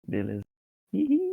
Beleza. Ih,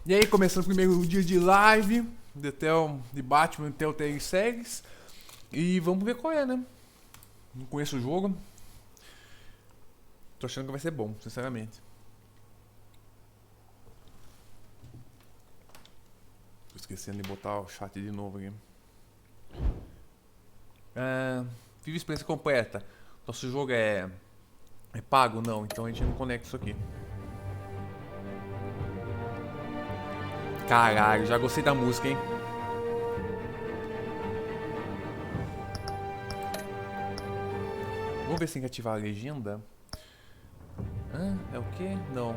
E aí, começando o primeiro dia de live de Batman Telltale Series. E vamos ver qual é, né? Não conheço o jogo. Tô achando que vai ser bom, sinceramente. Tô esquecendo de botar o chat de novo aqui. Vive experiência completa. Nosso jogo é pago? Não, então a gente não conecta isso aqui. Caralho, já gostei da música, hein? Vamos ver se tem que ativar a legenda. É o quê? Não.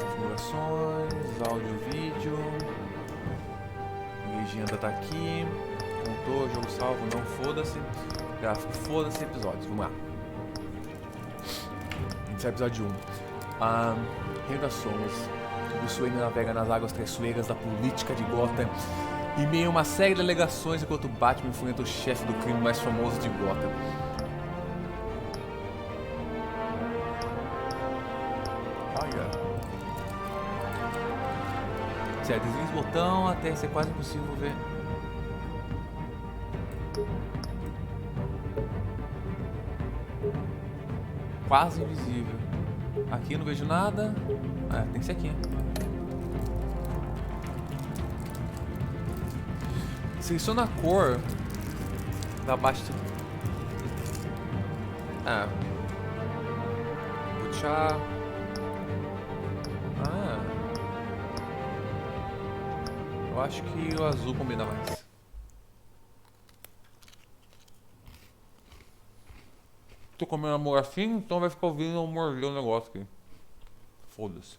Configurações, áudio e vídeo. Legenda tá aqui. Contou, jogo salvo, não, foda-se. Gráfico, foda-se, episódios. Vamos lá. Esse é o episódio 1. Reino das Sombras. Bruce Wayne navega nas águas traiçoeiras da política de Gotham em meio a uma série de alegações enquanto Batman enfrenta o chefe do crime mais famoso de Gotham. Olha. Certo, deslize o botão até ser quase impossível ver. Quase invisível. Aqui eu não vejo nada. Tem que ser aqui. Seleciona a cor da baixa. Puxar. Eu acho que o azul combina mais. Tô comendo amor assim, então vai ficar ouvindo eu morder o negócio aqui. Foda-se.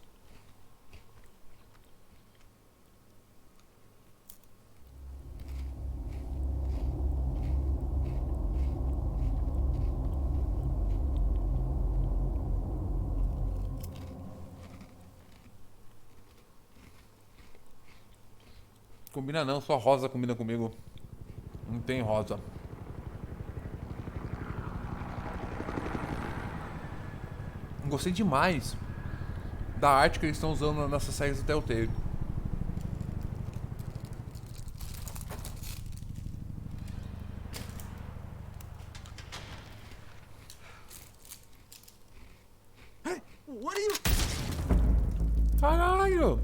Combina não, só rosa combina comigo. Não tem rosa. Gostei demais da arte que eles estão usando nessa série do Telltale. Hey, what are you? Caralho!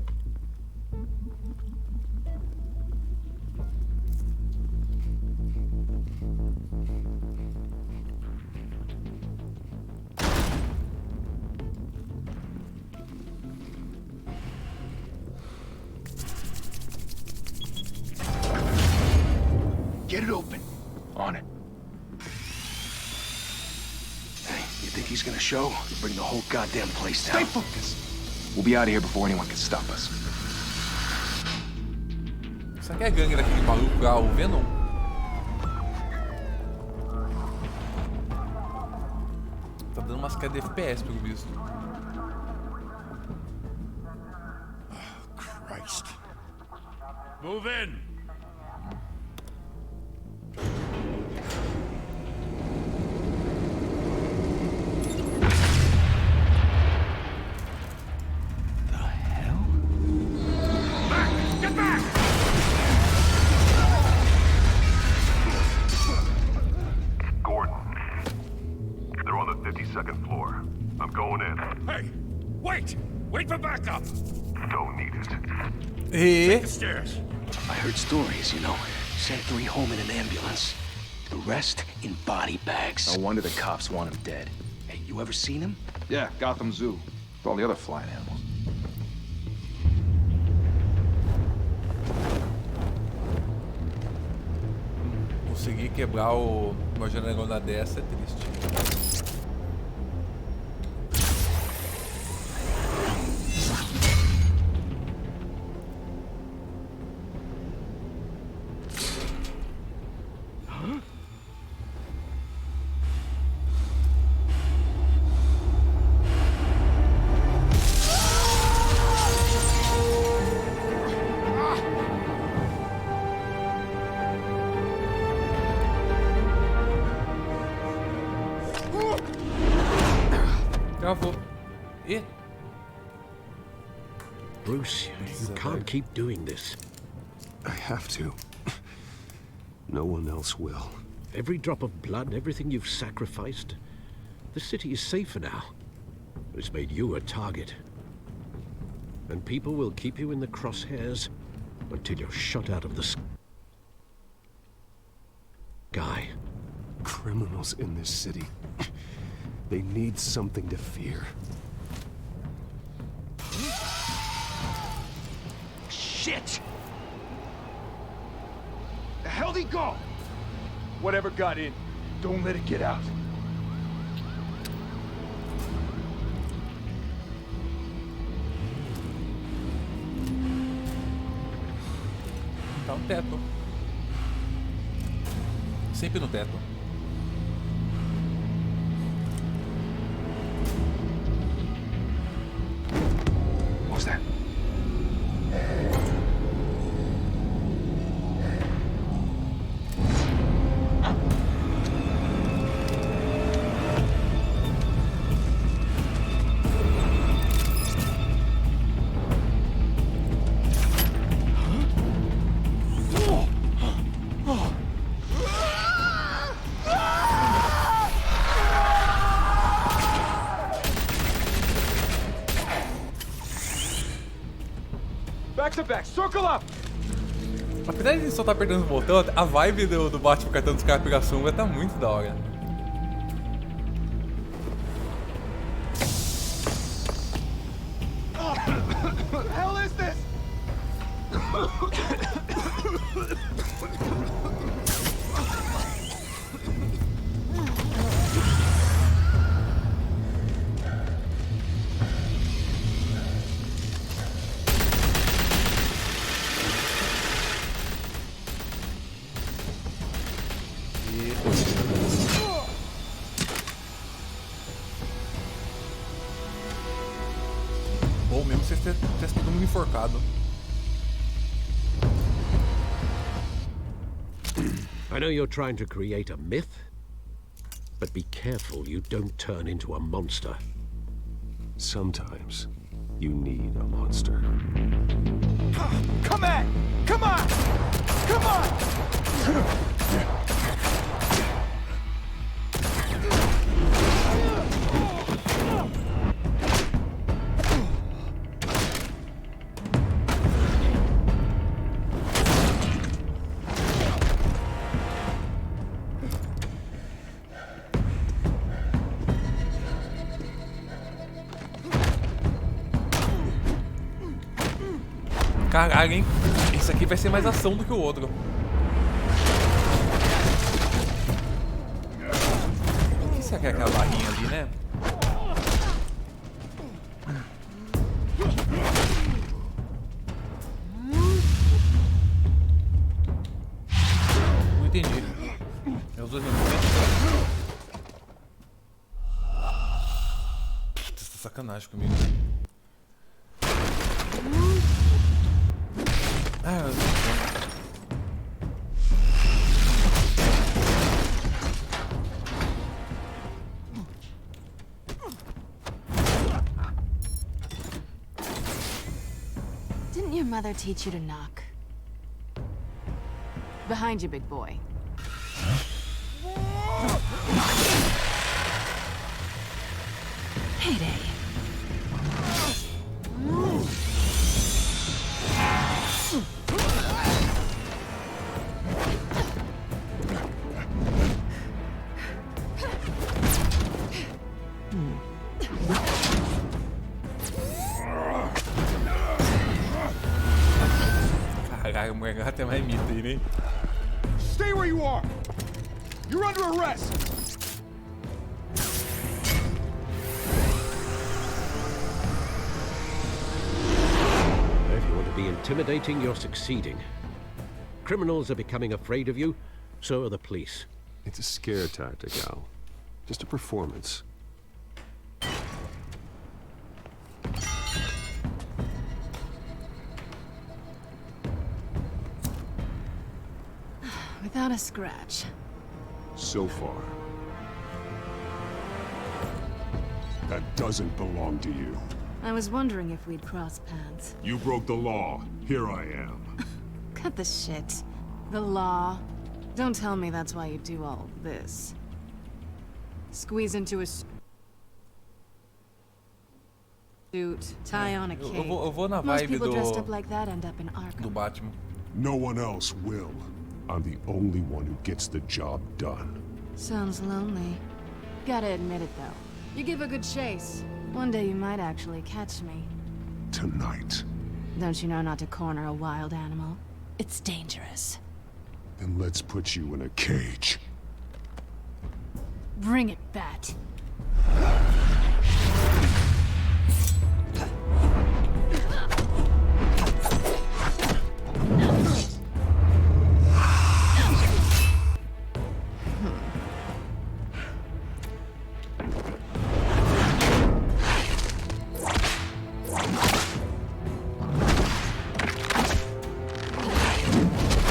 Get it open. On it. gonna show, bring the whole goddamn place down. Stay focused. We'll be out of here before anyone can stop us. Será que é a gangue daquele maluco lá, o Venom? Tá dando umas quedas de FPS pelo visto. Christ. Move in. The hell? Back! Get back! Gordon. They're on the 52nd floor. I'm going in. Hey! Wait! Wait for backup! Don't need it. E... The stairs. I heard stories, you know. Sent 3 home in an ambulance. The rest in body bags. No wonder the cops want him dead. Hey, you ever seen him? Yeah, Gotham Zoo. With all the other flying animals. Conseguir quebrar uma janelona dessa é triste. Travou. E... Bruce, you can't keep doing this. I have to. No one else will. Every drop of blood, everything you've sacrificed. The city is safer now. It's made you a target. And people will keep you in the crosshairs until you're shot out of the sky. Criminals in this city. They need something to fear. Shit! The hell'd he go? Whatever got in, don't let it get out. Tá no teto. Sempre no teto. What was that? Back to back, circle up! Apesar de só estar apertando o botão, a vibe do Batman catando os caras pela sombra tá muito da hora. What the hell is this? Ou mesmo se você tivesse todo mundo enforcado. I know you're trying to create a myth, but be careful you don't turn into a monster. Sometimes you need a monster. Come on! Come on! Come on! Caralho, hein? Esse aqui vai ser mais ação do que o outro. O que será que é aquela barrinha ali, né? sacanagem comigo. Ah, eu não sei. Didn't your mother teach you to knock? Behind you, big boy. Heyday. Caralho, o moleque até mais mito aí, né? Stay where you are! You're under arrest! If you want to be intimidating, you're succeeding. Criminals are becoming afraid of you, so are the police. It's a scare tactic, Al. Just a performance. Without a scratch. So far. That doesn't belong to you. I was wondering if we'd cross paths. You broke the law. Here I am. Cut the shit. The law. Don't tell me that's why you do all this. Squeeze into a suit, tie on a cape. Eu vou na Most vibe people dressed do up like that end up in Arkham. Batman. No one else will. I'm the only one who gets the job done. Sounds lonely. Gotta admit it though. You give a good chase. One day you might actually catch me. Tonight. Don't you know not to corner a wild animal? It's dangerous. Then let's put you in a cage. Bring it, Bat.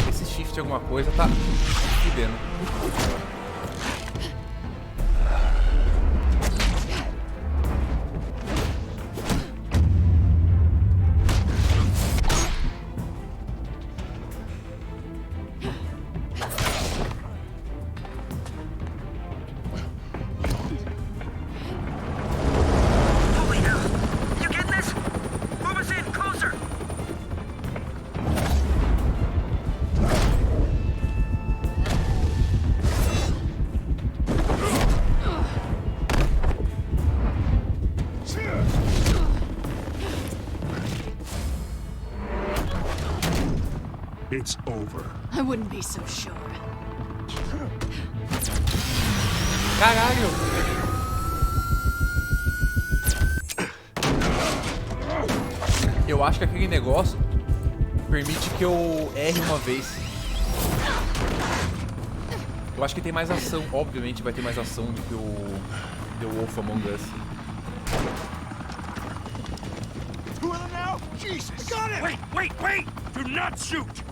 Esse shift alguma coisa tá fudendo. It's over. I wouldn't be so sure. Caralho! Eu acho que aquele negócio permite que eu erre uma vez. Eu acho que tem mais ação. Obviamente vai ter mais ação do que o The Wolf Among Us. Two of them now? Jesus! Got it! Wait! Do not shoot!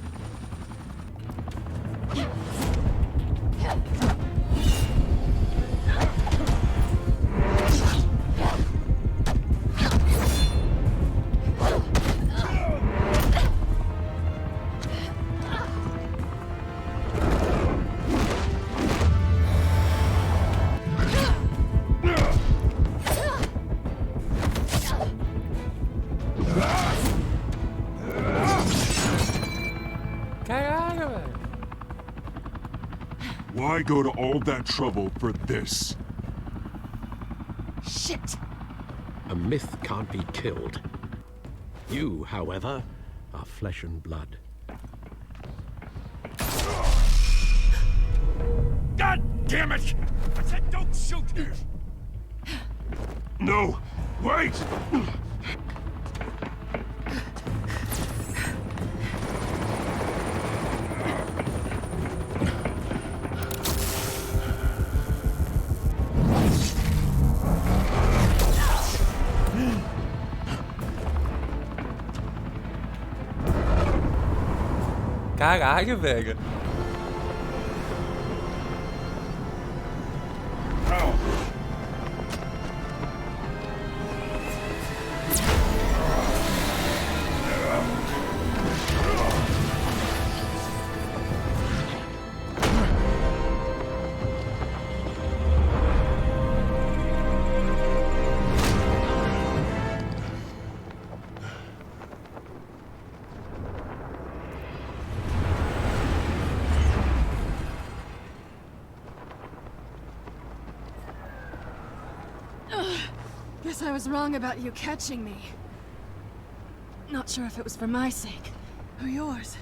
Caralho, velho. Why go to all that trouble for this? Shit! A myth can't be killed. You, however, are flesh and blood. God damn it! I said don't shoot! No! Wait! Caralho, velho. Guess I was wrong about you catching me. Not sure if it was for my sake or yours.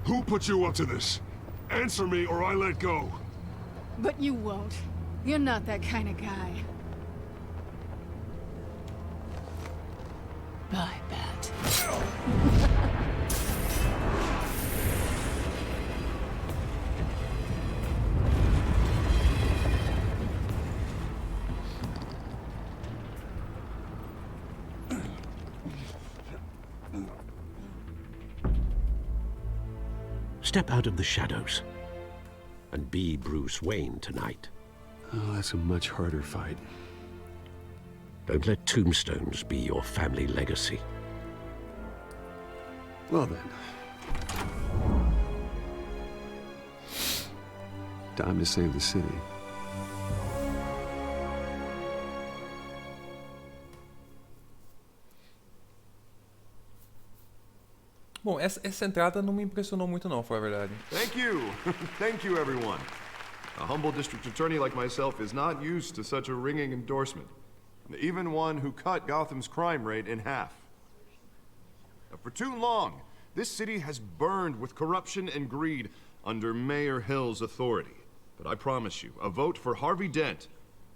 Who put you up to this? Answer me or I let go. But you won't. You're not that kind of guy. I bet. Step out of the shadows and be Bruce Wayne tonight. Oh, that's a much harder fight. Don't let tombstones be your family legacy. Well then. Time to save the city. Bom, essa entrada não me impressionou muito não, foi a verdade. Thank you. Thank you, everyone. A humble district attorney like myself is not used to such a ringing endorsement. Even one who cut Gotham's crime rate in half. For too long, this city has burned with corruption and greed under Mayor Hill's authority. But I promise you, a vote for Harvey Dent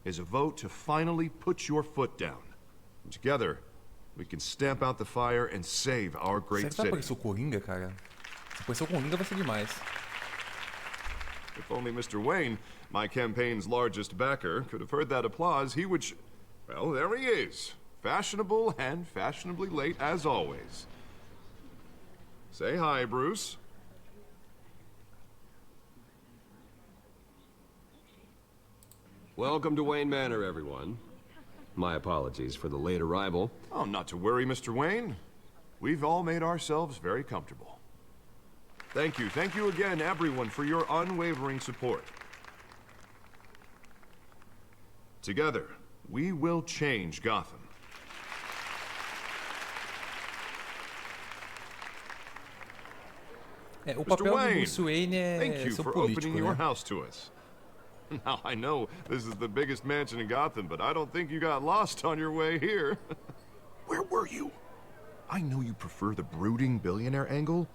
is a vote to finally put your foot down. And together, we can stamp out the fire and save our great city. Será que vai aparecer city. o Coringa, cara? Se aparecer o Coringa vai ser demais. If only Mr. Wayne, my campaign's largest backer, could have heard that applause, he would... Well, there he is. Fashionable and fashionably late as always. Say hi, Bruce. Welcome to Wayne Manor, everyone. My apologies for the late arrival. Oh, not to worry, Mr. Wayne. We've all made ourselves very comfortable. Thank you again, everyone, for your unwavering support. Together, we will change Gotham. O papel do Bruce Wayne thank é you ser for político, opening your né? house to us. Now, I know this is the biggest mansion in Gotham, but I don't think you got lost on your way here. Where were you? I know you prefer the brooding billionaire angle,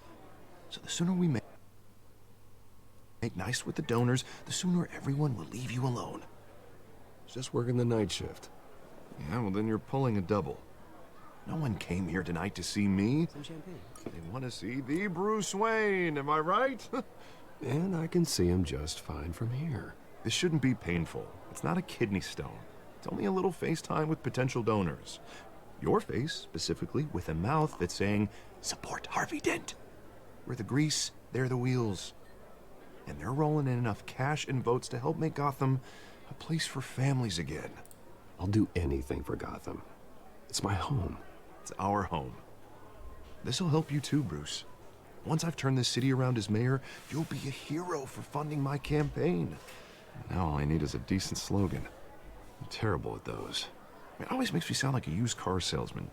so the sooner we make nice with the donors, the sooner everyone will leave you alone. Just working the night shift. Yeah, well then you're pulling a double. No one came here tonight to see me. Some champagne. They want to see the Bruce Wayne, am I right? And I can see him just fine from here. This shouldn't be painful. It's not a kidney stone. It's only a little FaceTime with potential donors. Your face, specifically, with a mouth that's saying, support Harvey Dent. We're the grease, they're the wheels. And they're rolling in enough cash and votes to help make Gotham a place for families again. I'll do anything for Gotham. It's my home. It's our home. This'll help you too, Bruce. Once I've turned this city around as mayor, you'll be a hero for funding my campaign. Now all I need is a decent slogan. I'm terrible at those. It always makes me sound like a used car salesman.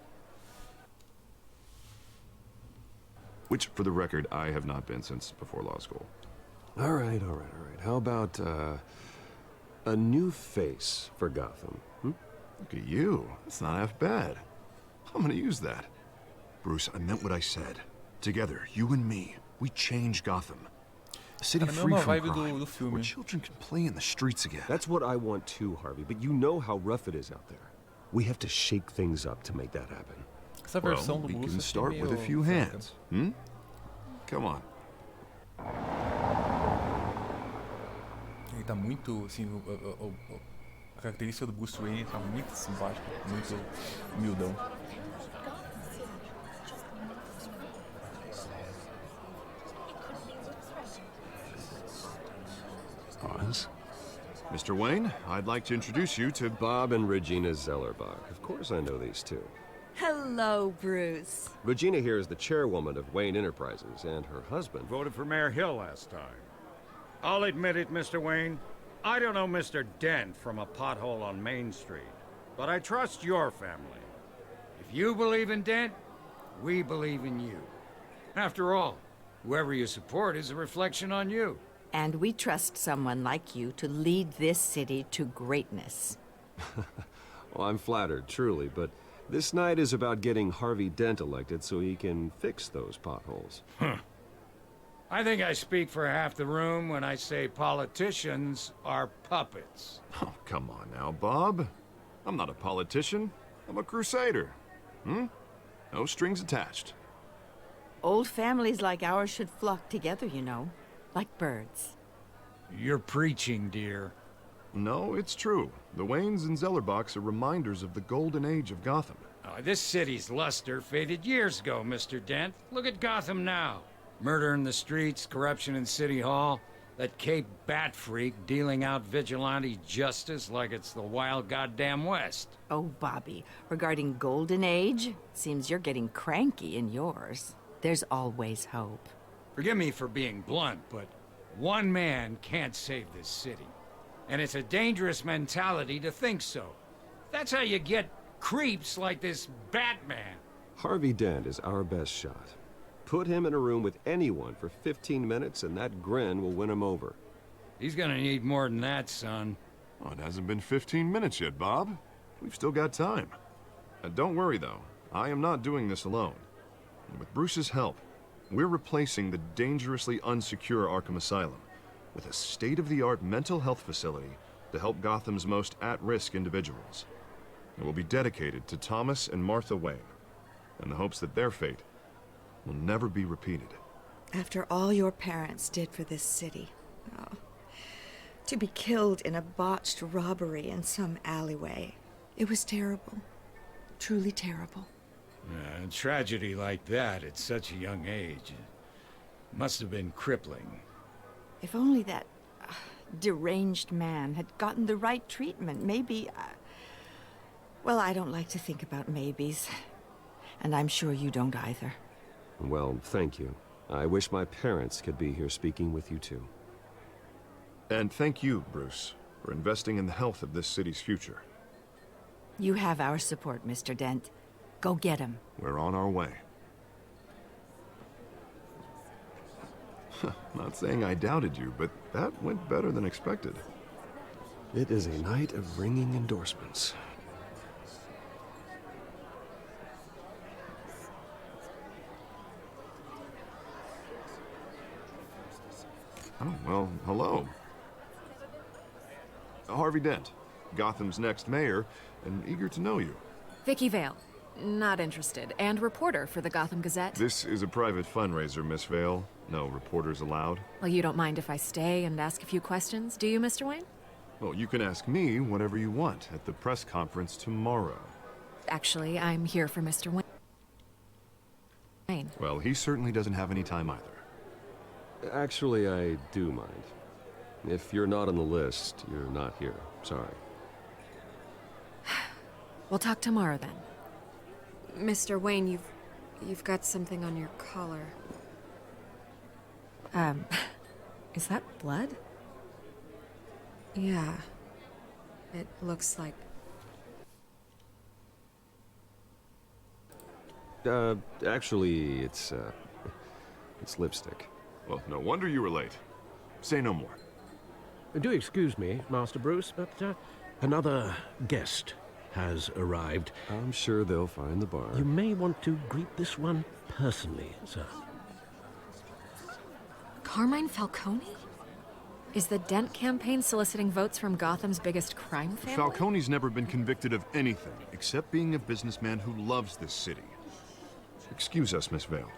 Which, for the record, I have not been since before law school. All right. How about, a new face for Gotham? Look at you. That's not half bad. I'm gonna use that. Bruce, I meant what I said. Together, you and me, we change Gotham. A city Cara, free mesma from vibe crime, do filme. where children can play in the streets again. That's what I want too, Harvey, but you know how rough it is out there. We have to shake things up to make that happen. Essa versão do we Bruce can achei start meio with a few fraca. hands. Come on. Ele tá muito, assim, A característica do Bruce Wayne tá muito simpática, muito humildão. Pause. Mr. Wayne, I'd like to introduce you to Bob and Regina Zellerbach. Of course I know these two. Hello, Bruce. Regina here is the chairwoman of Wayne Enterprises, and her husband... Voted for Mayor Hill last time. I'll admit it, Mr. Wayne. I don't know Mr. Dent from a pothole on Main Street, but I trust your family. If you believe in Dent, we believe in you. After all, whoever you support is a reflection on you. And we trust someone like you to lead this city to greatness. Well, I'm flattered, truly, but this night is about getting Harvey Dent elected so he can fix those potholes. I think I speak for half the room when I say politicians are puppets. Oh, come on now, Bob. I'm not a politician. I'm a crusader. No strings attached. Old families like ours should flock together, you know, like birds. You're preaching, dear. No, it's true. The Waynes and Zellerbachs are reminders of the golden age of Gotham. This city's luster faded years ago, Mr. Dent. Look at Gotham now. Murder in the streets, corruption in City Hall, that Cape Bat freak dealing out vigilante justice like it's the wild goddamn West. Oh, Bobby, regarding Golden Age, seems you're getting cranky in yours. There's always hope. Forgive me for being blunt, but one man can't save this city. And it's a dangerous mentality to think so. That's how you get creeps like this Batman. Harvey Dent is our best shot. Put him in a room with anyone for 15 minutes and that grin will win him over. He's gonna need more than that, son. Oh, it hasn't been 15 minutes yet, Bob. We've still got time. Don't worry, though. I am not doing this alone. And with Bruce's help, we're replacing the dangerously unsecure Arkham Asylum with a state-of-the-art mental health facility to help Gotham's most at-risk individuals. It will be dedicated to Thomas and Martha Wayne, in the hopes that their fate will never be repeated. After all your parents did for this city, to be killed in a botched robbery in some alleyway, it was terrible. Truly terrible. A tragedy like that at such a young age must have been crippling. If only that deranged man had gotten the right treatment, maybe... Well, I don't like to think about maybes. And I'm sure you don't either. Well, thank you. I wish my parents could be here speaking with you too. And thank you, Bruce, for investing in the health of this city's future. You have our support, Mr. Dent. Go get him. We're on our way. Not saying I doubted you, but that went better than expected. It is a night of ringing endorsements. Oh, well, hello. Harvey Dent, Gotham's next mayor, and eager to know you. Vicky Vale. Not interested. And reporter for the Gotham Gazette. This is a private fundraiser, Miss Vale. No reporters allowed. Well, you don't mind if I stay and ask a few questions, do you, Mr. Wayne? Well, you can ask me whatever you want at the press conference tomorrow. Actually, I'm here for Mr. Wayne. Well, he certainly doesn't have any time either. Actually, I do mind. If you're not on the list, you're not here. Sorry. We'll talk tomorrow then. Mr. Wayne, you've got something on your collar. Is that blood? Yeah. It looks like... Actually, it's lipstick. Well, no wonder you were late. Say no more. Do excuse me, Master Bruce, but another guest has arrived. I'm sure they'll find the bar. You may want to greet this one personally, sir. Carmine Falcone? Is the Dent campaign soliciting votes from Gotham's biggest crime family? Falcone's never been convicted of anything except being a businessman who loves this city. Excuse us, Miss Vale.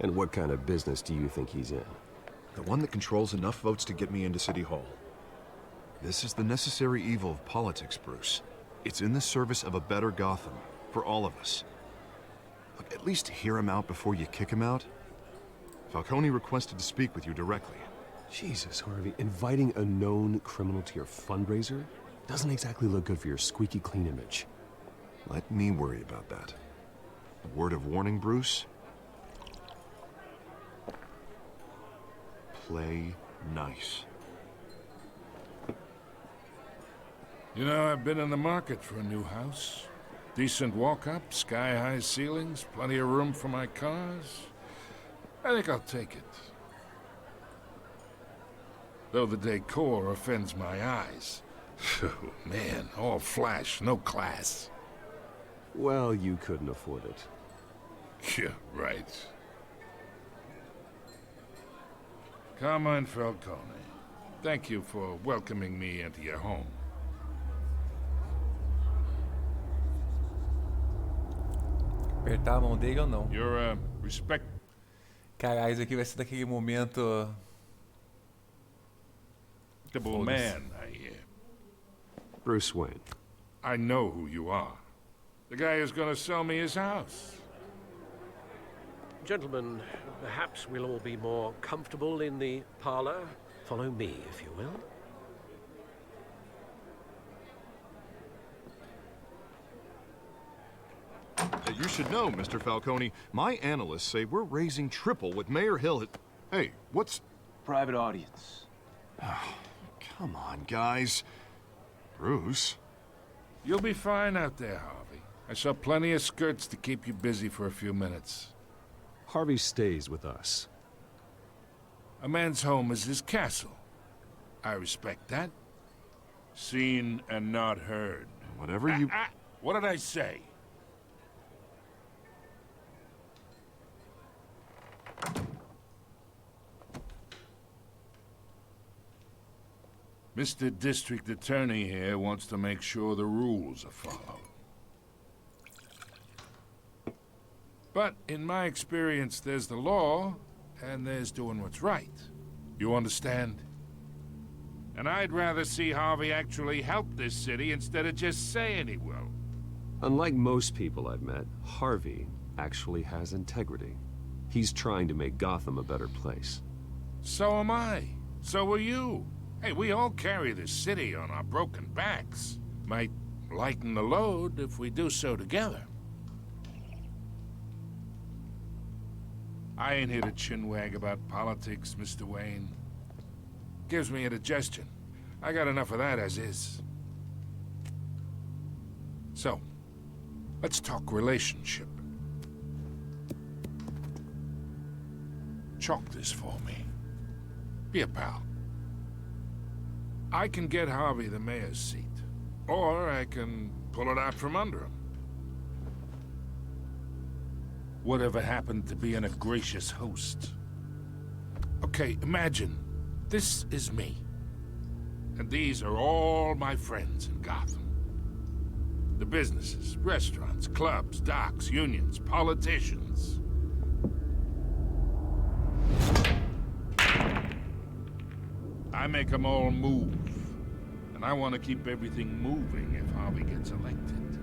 And what kind of business do you think he's in? The one that controls enough votes to get me into City Hall. This is the necessary evil of politics, Bruce. It's in the service of a better Gotham, for all of us. Look, at least hear him out before you kick him out. Falcone requested to speak with you directly. Jesus, Harvey, inviting a known criminal to your fundraiser doesn't exactly look good for your squeaky clean image. Let me worry about that. A word of warning, Bruce. Play nice. You know, I've been in the market for a new house. Decent walk-up, sky-high ceilings, plenty of room for my cars. I think I'll take it. Though the decor offends my eyes. Oh, man, all flash, no class. Well, you couldn't afford it. Yeah, right. Carmine Falcone, thank you for welcoming me into your home. Apertar a mão dele ou não? Your respect. Caralho, isso aqui vai ser daquele momento. Man, I hear. Bruce Wayne. I know who you are. The guy who's gonna sell me his house. Gentlemen, perhaps we'll all be more comfortable in the parlor. Follow me, if you will. You should know, Mr. Falcone, my analysts say we're raising triple what Mayor Hill had... Hey, what's... Private audience. Oh, come on, guys. Bruce? You'll be fine out there, Harvey. I saw plenty of skirts to keep you busy for a few minutes. Harvey stays with us. A man's home is his castle. I respect that. Seen and not heard. Whatever you... What did I say? Mr. District Attorney here wants to make sure the rules are followed. But in my experience, there's the law, and there's doing what's right. You understand? And I'd rather see Harvey actually help this city instead of just saying he will. Unlike most people I've met, Harvey actually has integrity. He's trying to make Gotham a better place. So am I. So are you. Hey, we all carry this city on our broken backs. Might lighten the load if we do so together. I ain't here to chinwag about politics, Mr. Wayne. Gives me indigestion. I got enough of that as is. So, let's talk relationship. Chalk this for me. Be a pal. I can get Harvey the mayor's seat, or I can pull it out from under him. Whatever happened to being a gracious host? Okay, imagine, this is me. And these are all my friends in Gotham. The businesses, restaurants, clubs, docks, unions, politicians. I make them all move. And I want to keep everything moving if Harvey gets elected.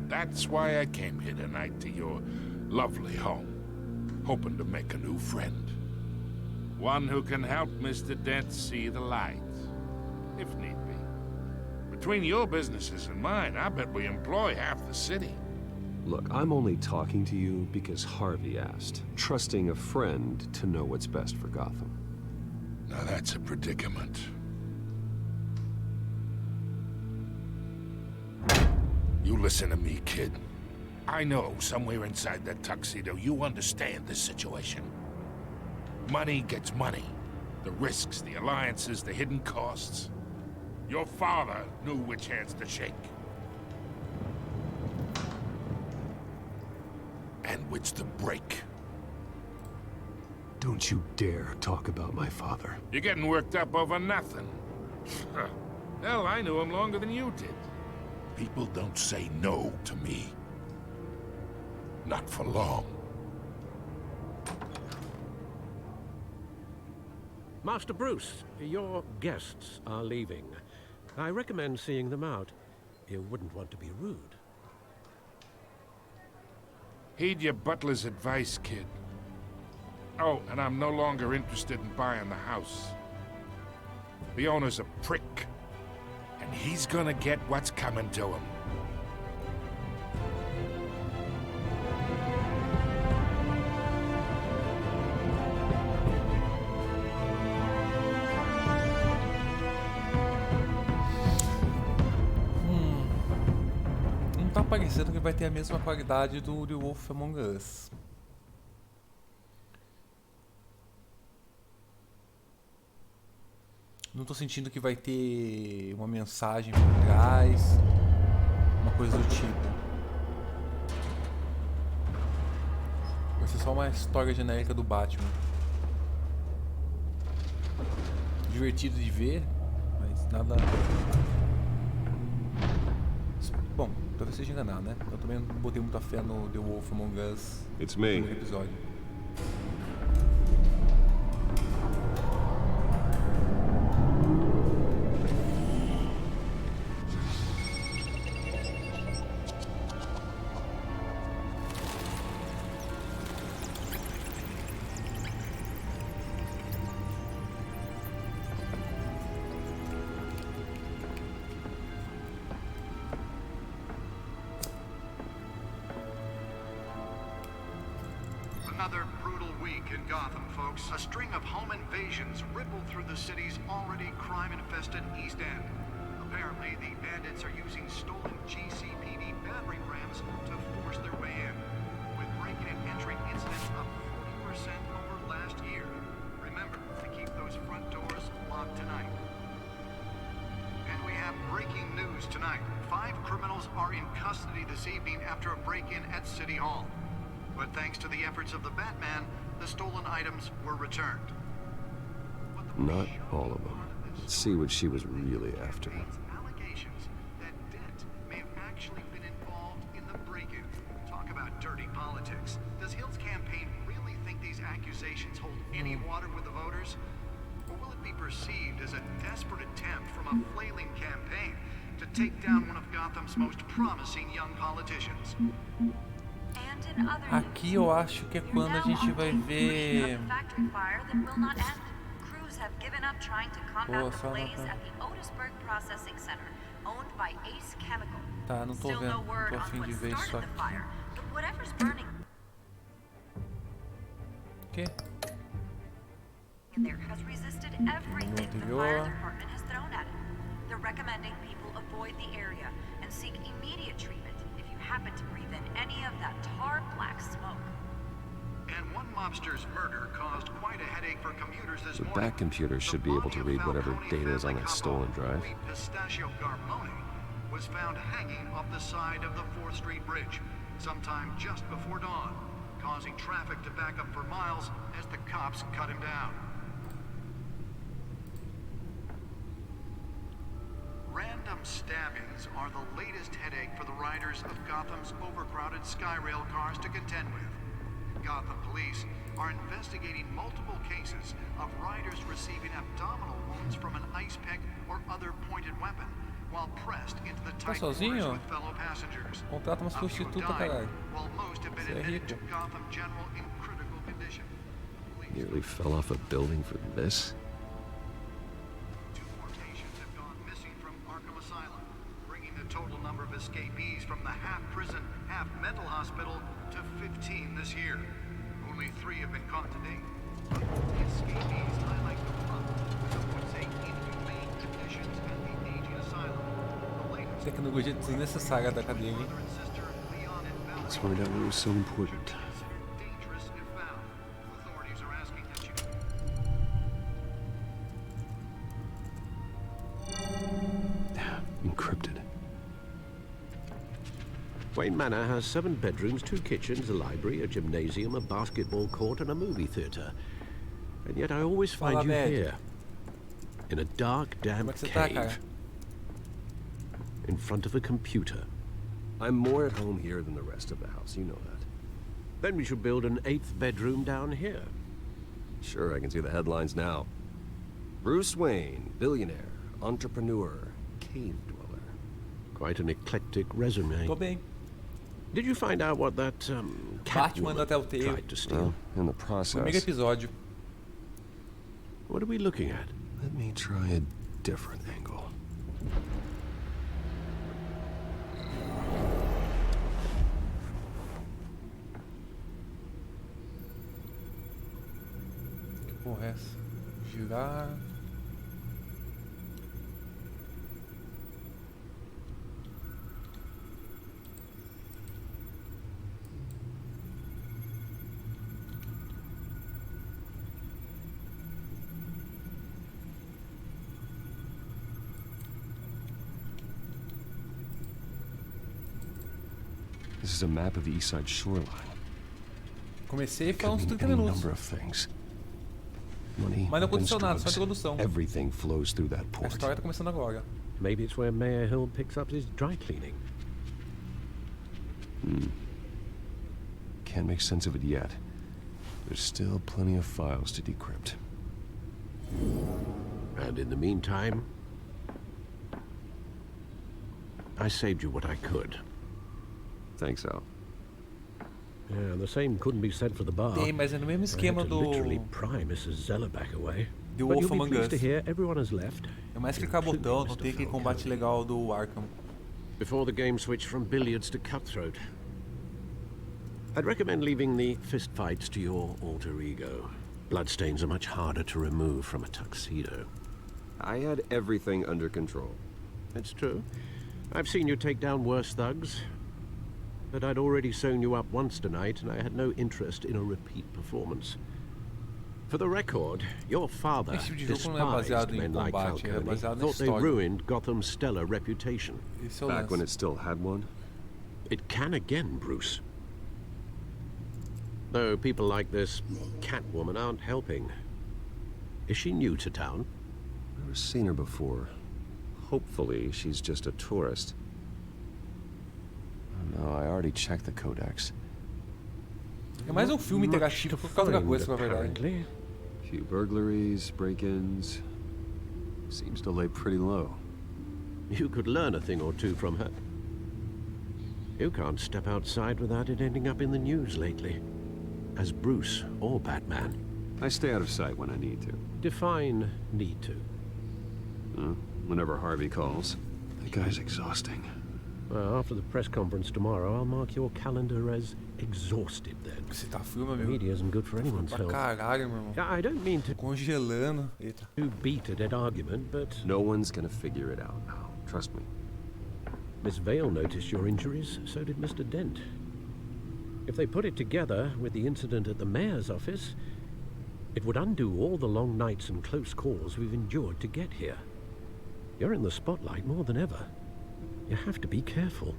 That's why I came here tonight to your lovely home, hoping to make a new friend. One who can help Mr. Dent see the light, if need be. Between your businesses and mine, I bet we employ half the city. Look, I'm only talking to you because Harvey asked, trusting a friend to know what's best for Gotham. Now that's a predicament. You listen to me, kid. I know somewhere inside that tuxedo you understand this situation. Money gets money. The risks, the alliances, the hidden costs. Your father knew which hands to shake. And which to break. Don't you dare talk about my father. You're getting worked up over nothing. Hell, I knew him longer than you did. People don't say no to me. Not for long. Master Bruce, your guests are leaving. I recommend seeing them out. You wouldn't want to be rude. Heed your butler's advice, kid. Oh, and I'm no longer interested in buying the house. The owner's a prick, and he's gonna get what's coming to him. Não tá parecendo que vai ter a mesma qualidade do The Wolf Among Us. Não tô sentindo que vai ter uma mensagem por trás, uma coisa do tipo. Vai ser só uma história genérica do Batman. Divertido de ver, mas nada... Bom, talvez seja enganar, né? Eu também não botei muita fé no The Wolf Among Us no primeiro episódio. Another brutal week in Gotham, folks. A string of home invasions rippled through the city's already crime-infested East End. Apparently, the bandits are using stolen GCPD battering rams to force their way in, with break-in and entry incidents up 40% over last year. Remember to keep those front doors locked tonight. And we have breaking news tonight. 5 criminals are in custody this evening after a break-in at City Hall. But thanks to the efforts of the Batman, the stolen items were returned. Not all of them. Let's see what she was really after. Allegations that Dent may have actually been involved in the break-in. Talk about dirty politics. Does Hill's campaign really think these accusations hold any water with the voters? Or will it be perceived as a desperate attempt from a flailing campaign to take down one of Gotham's most promising young politicians? Aqui eu acho que é quando a gente vai ver... Tá, não tô vendo. Tô a fim de ver isso aqui. O quê? No anterior. They're recommending people avoid the area and seek immediate treatment if you happen to breathe in any of that tar black smoke. And one mobster's murder caused quite a headache for commuters this morning. The back computer should be able to read whatever data is on that stolen drive. Pistachio Garmone was found hanging off the side of the 4th Street Bridge sometime just before dawn, causing traffic to back up for miles as the cops cut him down. Random stabbings are the latest headache for the riders of Gotham's overcrowded Skyrail cars to contend with. Gotham police are investigating multiple cases of riders receiving abdominal wounds from an ice pick or other pointed weapon while pressed into the tight quarters with fellow passengers. Contrata uma prostituta, caralho. While most have been admitted to Gotham General in critical condition. Nearly fell off a building for this? Total number of escapees from the half-prison, half-mental hospital to 15 this year. Only 3 have been caught to date. The escapees highlight the problem with the would say inhumane conditions at the aging asylum. Tecnologia desnecessária da cadeia, hein? Let's find out what was so important. Encrypted. Wayne Manor has 7 bedrooms, 2 kitchens, a library, a gymnasium, a basketball court, and a movie theater. And yet I always find you here, in a dark, damp cave, in front of a computer. I'm more at home here than the rest of the house, you know that. Then we should build an 8th bedroom down here. Sure, I can see the headlines now. Bruce Wayne, billionaire, entrepreneur, cave dweller. Quite an eclectic resume. Tô bem. Did you find out what that Batman da Catwoman Telltale. tried to steal? In the process. Primeiro episódio. What are we looking at? Let me try a different angle. Que porra é essa? Girar. This is a map of the East Side shoreline. Comecei a falar uns Could 30 mean any minutos. number of things. Money, Mas não weapons, aconteceu nada, só drugs, introdução. everything flows through that A port. história tá começando agora. Maybe it's where Mayor Hill picks up his dry cleaning. Can't make sense of it yet. There's still plenty of files to decrypt. And in the meantime, I saved you what I could. Thanks, Al. Yeah, the same couldn't be said for the bar. Tem, mas é no mesmo esquema I had to do... literally pry Mrs. Zeller back away. The But Wolf you'll be Among pleased Us. to hear everyone has left. É mais clicar botão, não tem aquele combate legal do Arkham. Before the game switched from billiards to cutthroat. I'd recommend leaving the fistfights to your alter ego. Bloodstains are much harder to remove from a tuxedo. I had everything under control. That's true. I've seen you take down worse thugs. But I'd already sewn you up once tonight, and I had no interest in a repeat performance. For the record, your father Esse tipo de jogo não é despised baseado em men like combate, é Falcone, baseado na thought they história. ruined Gotham's stellar reputation. Esse é o Back lance. when it still had one? It can again, Bruce. Though people like this Catwoman aren't helping. Is she new to town? Never seen her before. Hopefully, she's just a tourist. Oh, no, I already checked the codex. É mais um filme interativo por causa da coisa, na verdade. Apparently. Few burglaries, break-ins. Seems to lay pretty low. You could learn a thing or two from her. You can't step outside without it ending up in the news lately. As Bruce or Batman. I stay out of sight when I need to. Define need to. Whenever Harvey calls. That guy's exhausting. Well, after the press conference tomorrow, I'll mark your calendar as exhausted then. Você tá filmando, The meu? media isn't good for anyone's Pra health. caralho, meu irmão. Yeah, I don't mean to Congelando. Eita. beat a dead argument, but No one's gonna figure it out now. Trust me. Miss Vale noticed your injuries, so did Mr. Dent. If they put it together with the incident at the mayor's office, it would undo all the long nights and close calls we've endured to get here. You're in the spotlight more than ever. You have to be careful.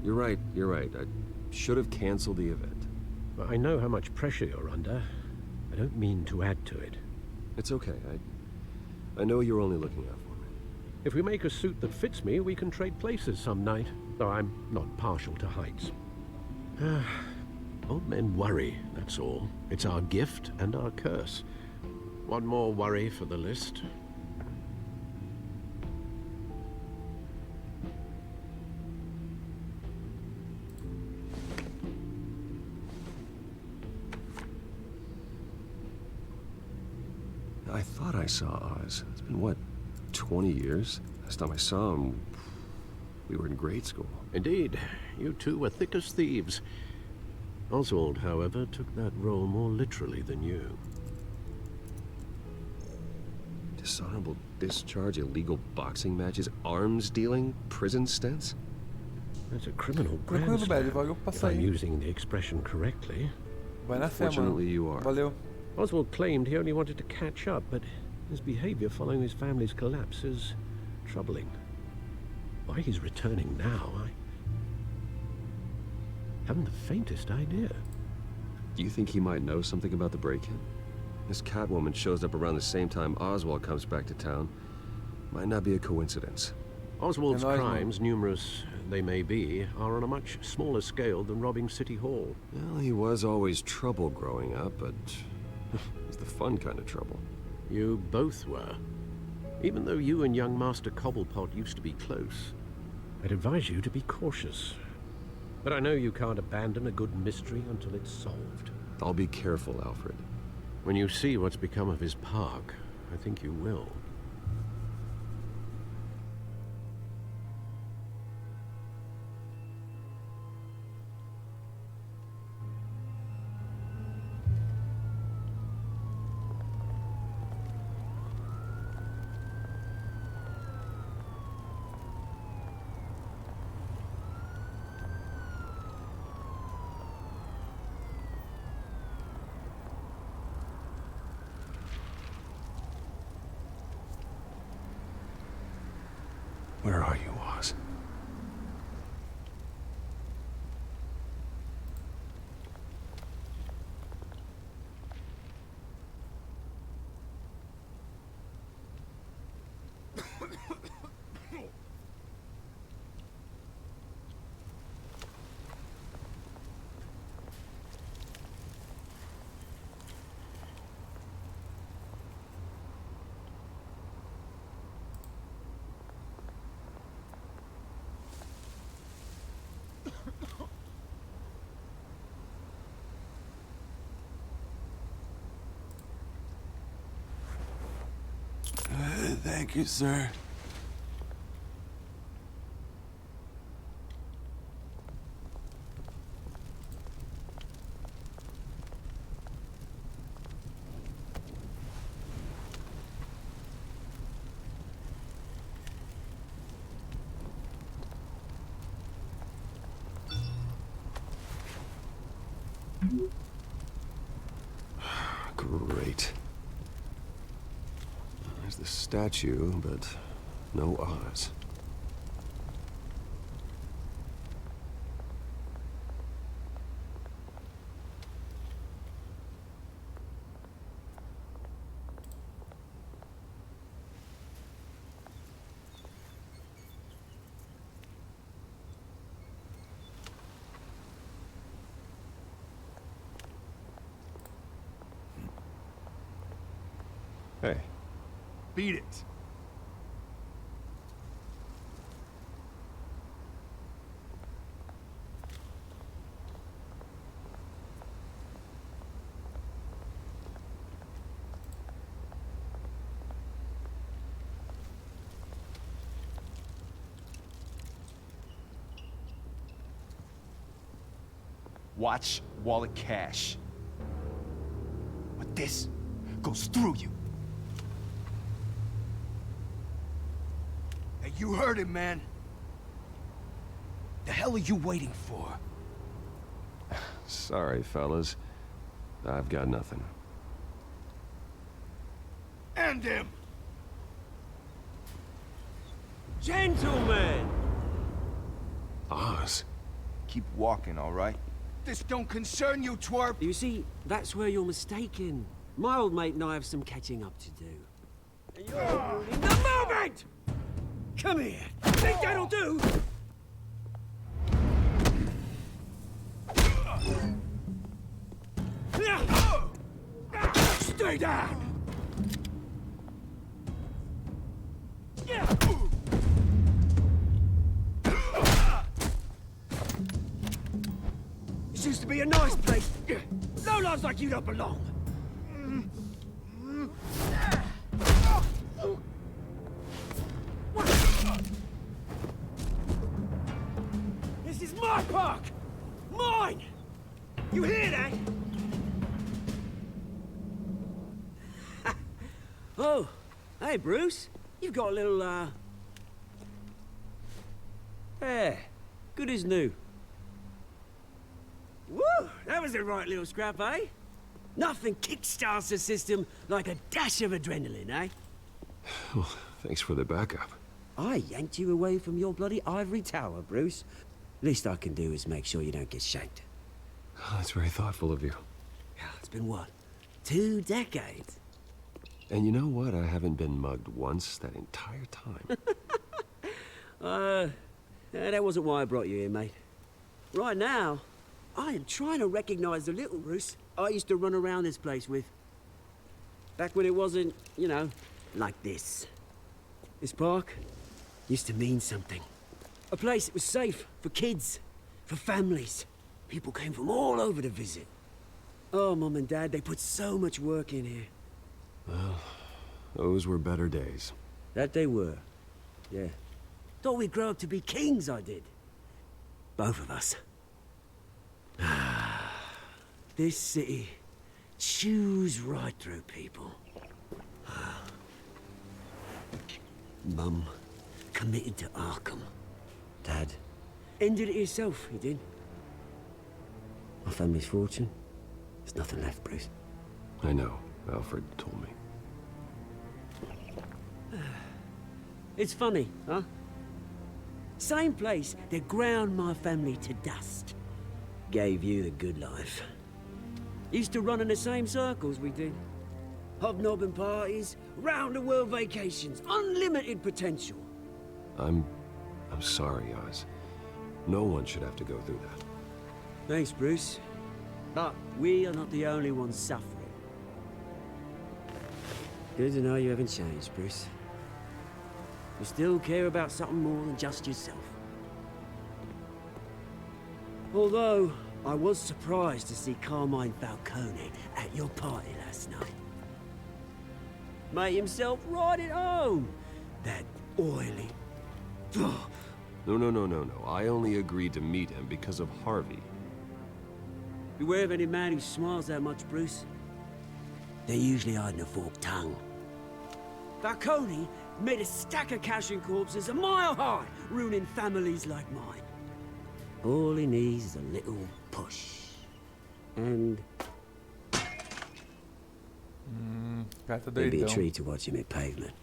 You're right. I should have canceled the event. Well, I know how much pressure you're under. I don't mean to add to it. It's okay. I know you're only looking out for me. If we make a suit that fits me, we can trade places some night. Though I'm not partial to heights. Old men worry, that's all. It's our gift and our curse. One more worry for the list. I thought I saw Oz. It's been, what, 20 years? Last time I saw him, we were in grade school. Indeed, you two were thick as thieves. Oswald, however, took that role more literally than you. Dishonorable discharge, illegal boxing matches, arms dealing, prison stints? That's a criminal Tranquilo, velho. grandstand, Valeu por if passar I'm aí. using the expression correctly. Vai na fé, mano. Fortunately, you are. Valeu. Oswald claimed he only wanted to catch up, but his behavior following his family's collapse is troubling. Why he's returning now, I haven't the faintest idea. Do you think he might know something about the break-in? This Catwoman shows up around the same time Oswald comes back to town. Might not be a coincidence. Oswald's And Oswald- crimes, numerous they may be, are on a much smaller scale than robbing City Hall. Well, he was always trouble growing up, but it's the fun kind of trouble. You both were. Even though you and young Master Cobblepot used to be close, I'd advise you to be cautious. But I know you can't abandon a good mystery until it's solved. I'll be careful, Alfred. When you see what's become of his park, I think you will. Where are you, Oz? Thank you, sir. Great. There's the statue, but no Oz. Hey. Beat it. Watch wallet cash. But this goes through you. Hey, you heard him, man. The hell are you waiting for? Sorry, fellas. I've got nothing. End him! Gentlemen! Oz. Keep walking, all right? This don't concern you, twerp! You see, that's where you're mistaken. My old mate and I have some catching up to do. And you're ruining the moment! Come here. Think that'll do? Stay down! This used to be a nice place. No lives like you don't belong. This is my park! Mine! You hear that? Oh, hey, Bruce. You've got a little, yeah, good as new. Woo! That was a right little scrap, eh? Nothing kickstarts the system like a dash of adrenaline, eh? Well, thanks for the backup. I yanked you away from your bloody ivory tower, Bruce. Least I can do is make sure you don't get shanked. Oh, that's very thoughtful of you. It's been what? 2 decades? And you know what? I haven't been mugged once that entire time. That wasn't why I brought you here, mate. Right now, I am trying to recognize the little Bruce I used to run around this place with. Back when it wasn't, you know, like this. This park used to mean something. A place that was safe for kids, for families. People came from all over to visit. Oh, Mum and Dad, they put so much work in here. Well, those were better days. That they were. Yeah. Thought we'd grow up to be kings, I did. Both of us. This city chews right through people. Mum committed to Arkham. Dad ended it himself, he did. My family's fortune. There's nothing left, Bruce. I know. Alfred told me. It's funny, huh? Same place that ground my family to dust. Gave you the good life. Used to run in the same circles we did. Hobnobbing parties, round-the-world vacations, unlimited potential. I'm sorry, Oz. No one should have to go through that. Thanks, Bruce. But we are not the only ones suffering. Good to know you haven't changed, Bruce. You still care about something more than just yourself. Although, I was surprised to see Carmine Falcone at your party last night. Made himself right at home. That oily... No. I only agreed to meet him because of Harvey. Beware of any man who smiles that much, Bruce. They're usually hiding a forked tongue. Falcone made a stack of cash and corpses a mile high, ruining families like mine. All he needs is a little push. And... maybe a tree to watch him hit pavement.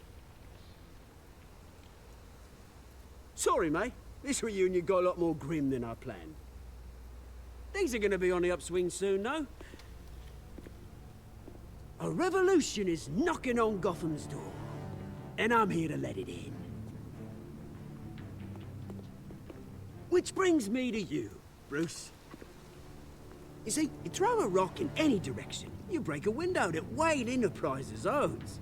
Sorry, mate. This reunion got a lot more grim than I planned. Things are gonna be on the upswing soon, though. A revolution is knocking on Gotham's door. And I'm here to let it in. Which brings me to you, Bruce. You see, you throw a rock in any direction, you break a window that Wayne Enterprises owns.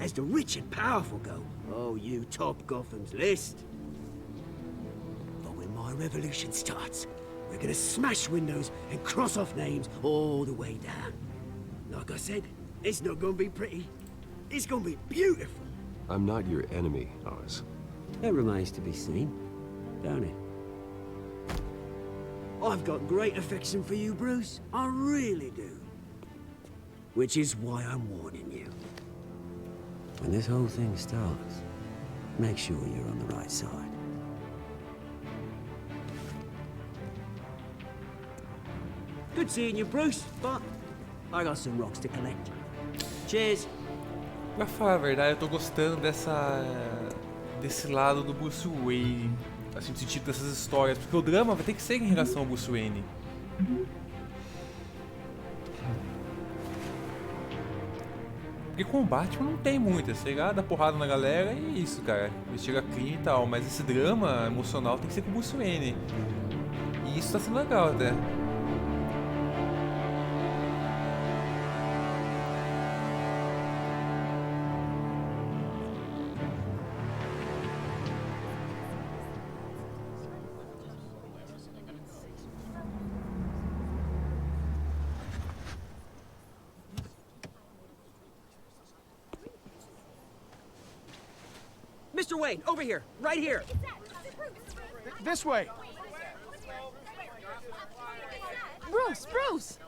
As the rich and powerful go, oh, you top Gotham's list. But when my revolution starts, we're gonna smash windows and cross off names all the way down. Like I said, it's not gonna be pretty. It's gonna be beautiful. I'm not your enemy, Oz. That remains to be seen, don't it? I've got great affection for you, Bruce. I really do. Which is why I'm warning you. When this whole thing starts, make sure you're on the right side. Good seeing you, Bruce, but I got some rocks to collect. Cheers. Pra falar a verdade, eu tô gostando desse lado do Bruce Wayne, assim, no sentido dessas histórias, porque o drama vai ter que ser em relação ao Bruce Wayne. Porque com o Batman não tem muito, tá ligado? Dá porrada na galera e é isso, cara. Investiga crime e tal, mas esse drama emocional tem que ser com o Bruce Wayne. E isso tá sendo legal até. Mr. Wayne, over here, right here. This way. Bruce!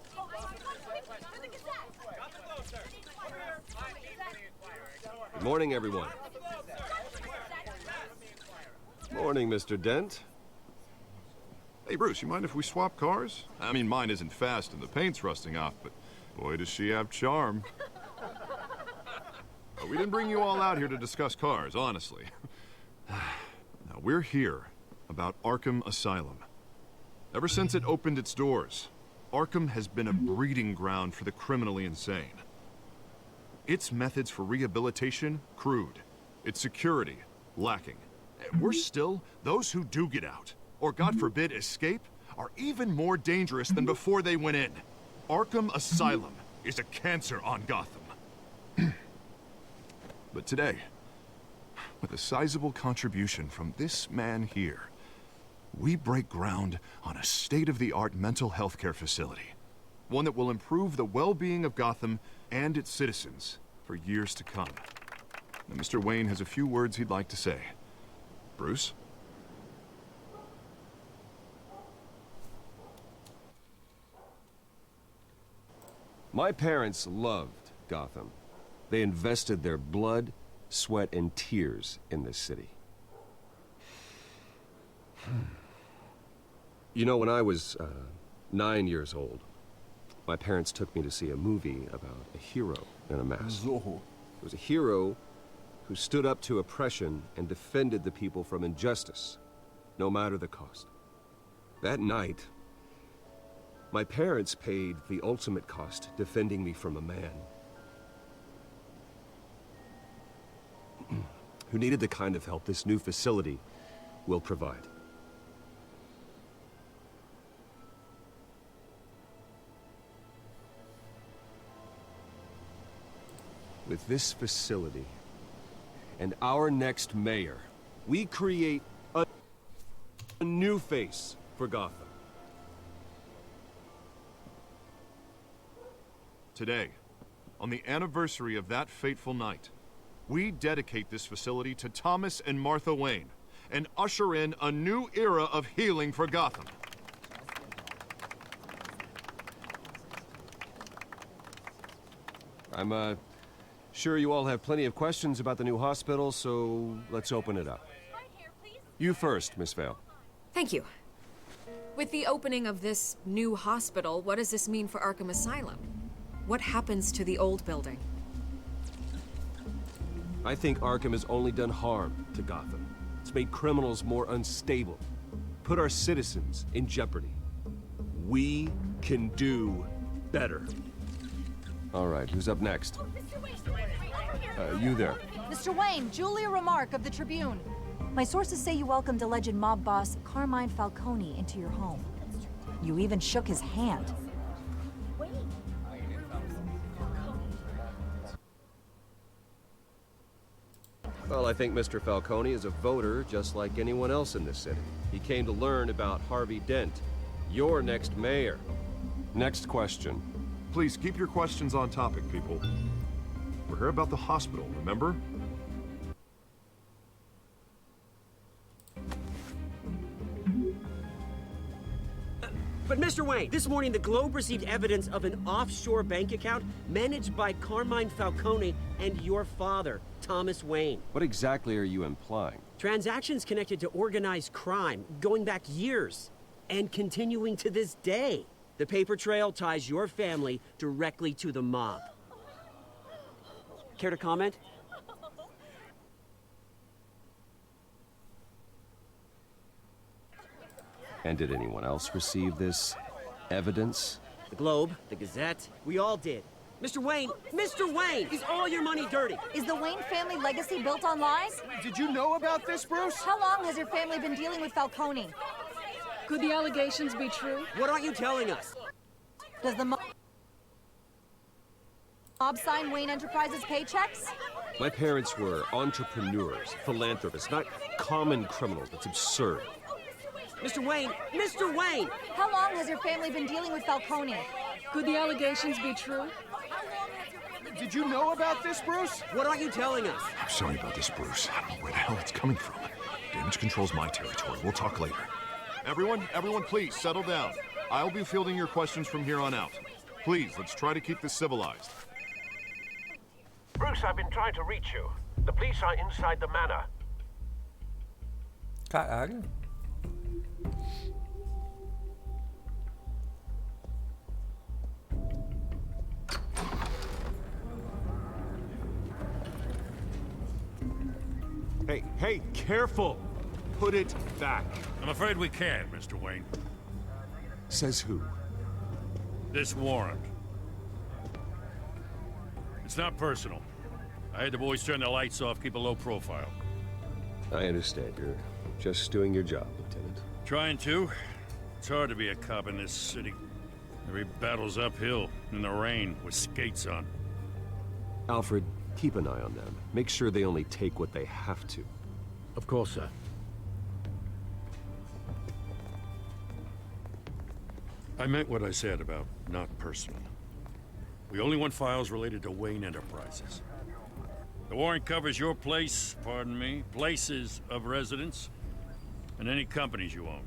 Good morning, everyone. Morning, Mr. Dent. Hey, Bruce, you mind if we swap cars? I mean, mine isn't fast and the paint's rusting off, but boy, does she have charm. We didn't bring you all out here to discuss cars, honestly. Now, we're here about Arkham Asylum. Ever since it opened its doors, Arkham has been a breeding ground for the criminally insane. Its methods for rehabilitation, crude. Its security, lacking. Worse still, those who do get out, or God forbid escape, are even more dangerous than before they went in. Arkham Asylum is a cancer on Gotham. But today, with a sizable contribution from this man here, we break ground on a state-of-the-art mental health care facility. One that will improve the well-being of Gotham and its citizens for years to come. Now, Mr. Wayne has a few words he'd like to say. Bruce? My parents loved Gotham. They invested their blood, sweat, and tears in this city. You know, when I was 9 years old, my parents took me to see a movie about a hero in a mask. It was a hero who stood up to oppression and defended the people from injustice, no matter the cost. That night, my parents paid the ultimate cost defending me from a man who needed the kind of help this new facility will provide. With this facility and our next mayor, we create a new face for Gotham. Today, on the anniversary of that fateful night, we dedicate this facility to Thomas and Martha Wayne and usher in a new era of healing for Gotham. I'm sure you all have plenty of questions about the new hospital, so let's open it up. You first, Miss Vale. Thank you. With the opening of this new hospital, what does this mean for Arkham Asylum? What happens to the old building? I think Arkham has only done harm to Gotham. It's made criminals more unstable, put our citizens in jeopardy. We can do better. All right, who's up next? You there. Mr. Wayne, Julia Remark of the Tribune. My sources say you welcomed alleged mob boss Carmine Falcone into your home. You even shook his hand. Well, I think Mr. Falcone is a voter just like anyone else in this city. He came to learn about Harvey Dent, your next mayor. Next question. Please keep your questions on topic, people. We're here about the hospital, remember? But Mr. Wayne, this morning the Globe received evidence of an offshore bank account managed by Carmine Falcone and your father, Thomas Wayne. What exactly are you implying? Transactions connected to organized crime, going back years, and continuing to this day. The paper trail ties your family directly to the mob. Care to comment? And did anyone else receive this evidence? The Globe, the Gazette, we all did. Mr. Wayne, is all your money dirty? Is the Wayne family legacy built on lies? Did you know about this, Bruce? How long has your family been dealing with Falcone? Could the allegations be true? What aren't you telling us? Does the mob sign Wayne Enterprises paychecks? My parents were entrepreneurs, philanthropists, not common criminals. That's absurd. Mr. Wayne! How long has your family been dealing with Falcone? Could the allegations be true? Did you know about this, Bruce? What aren't you telling us? I'm sorry about this, Bruce. I don't know where the hell it's coming from. Damage control's my territory. We'll talk later. Everyone, please, settle down. I'll be fielding your questions from here on out. Please, let's try to keep this civilized. Bruce, I've been trying to reach you. The police are inside the manor. Caralho. Hey, careful! Put it back. I'm afraid we can't, Mr. Wayne. Says who? This warrant. It's not personal. I had the boys turn the lights off, keep a low profile. I understand. You're just doing your job, Lieutenant. Trying to. It's hard to be a cop in this city. Every battle's uphill, in the rain, with skates on. Alfred, keep an eye on them. Make sure they only take what they have to. Of course, sir. I meant what I said about not personal. We only want files related to Wayne Enterprises. The warrant covers your place, pardon me, places of residence, and any companies you own.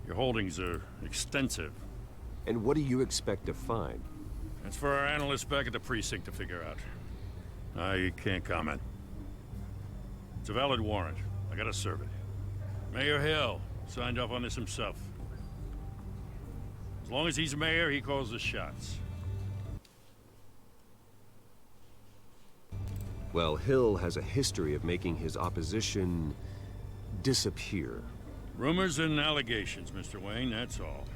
Your holdings are extensive. And what do you expect to find? That's for our analysts back at the precinct to figure out. I can't comment. It's a valid warrant. I gotta serve it. Mayor Hill signed off on this himself. As long as he's mayor, he calls the shots. Well, Hill has a history of making his opposition disappear. Rumors and allegations, Mr. Wayne, that's all.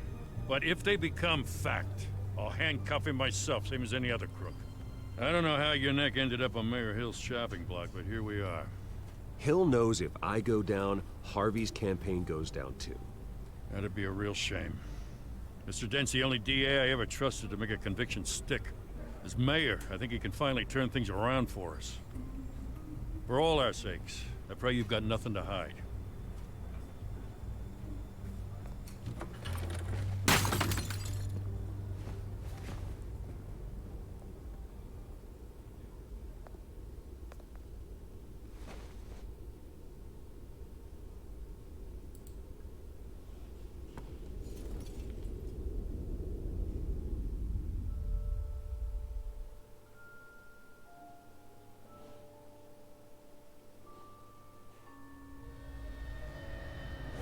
But if they become fact, I'll handcuff him myself, same as any other crook. I don't know how your neck ended up on Mayor Hill's chopping block, but here we are. Hill knows if I go down, Harvey's campaign goes down too. That'd be a real shame. Mr. Dent's the only DA I ever trusted to make a conviction stick. As mayor, I think he can finally turn things around for us. For all our sakes, I pray you've got nothing to hide.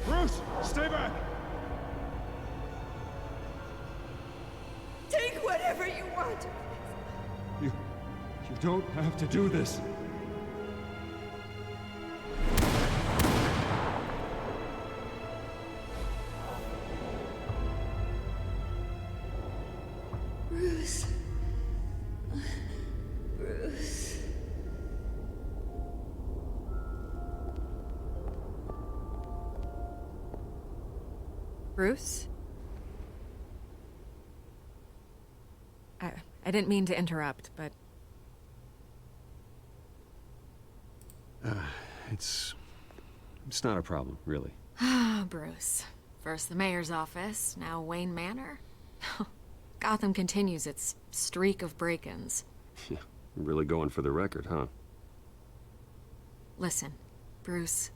Bruce, stay back! Take whatever you want. You don't have to do this. Bruce. Bruce. Bruce? I didn't mean to interrupt, but... It's not a problem, really. Ah, Bruce. First the mayor's office, now Wayne Manor. Gotham continues its streak of break-ins. Yeah, really going for the record, huh? Listen, Bruce.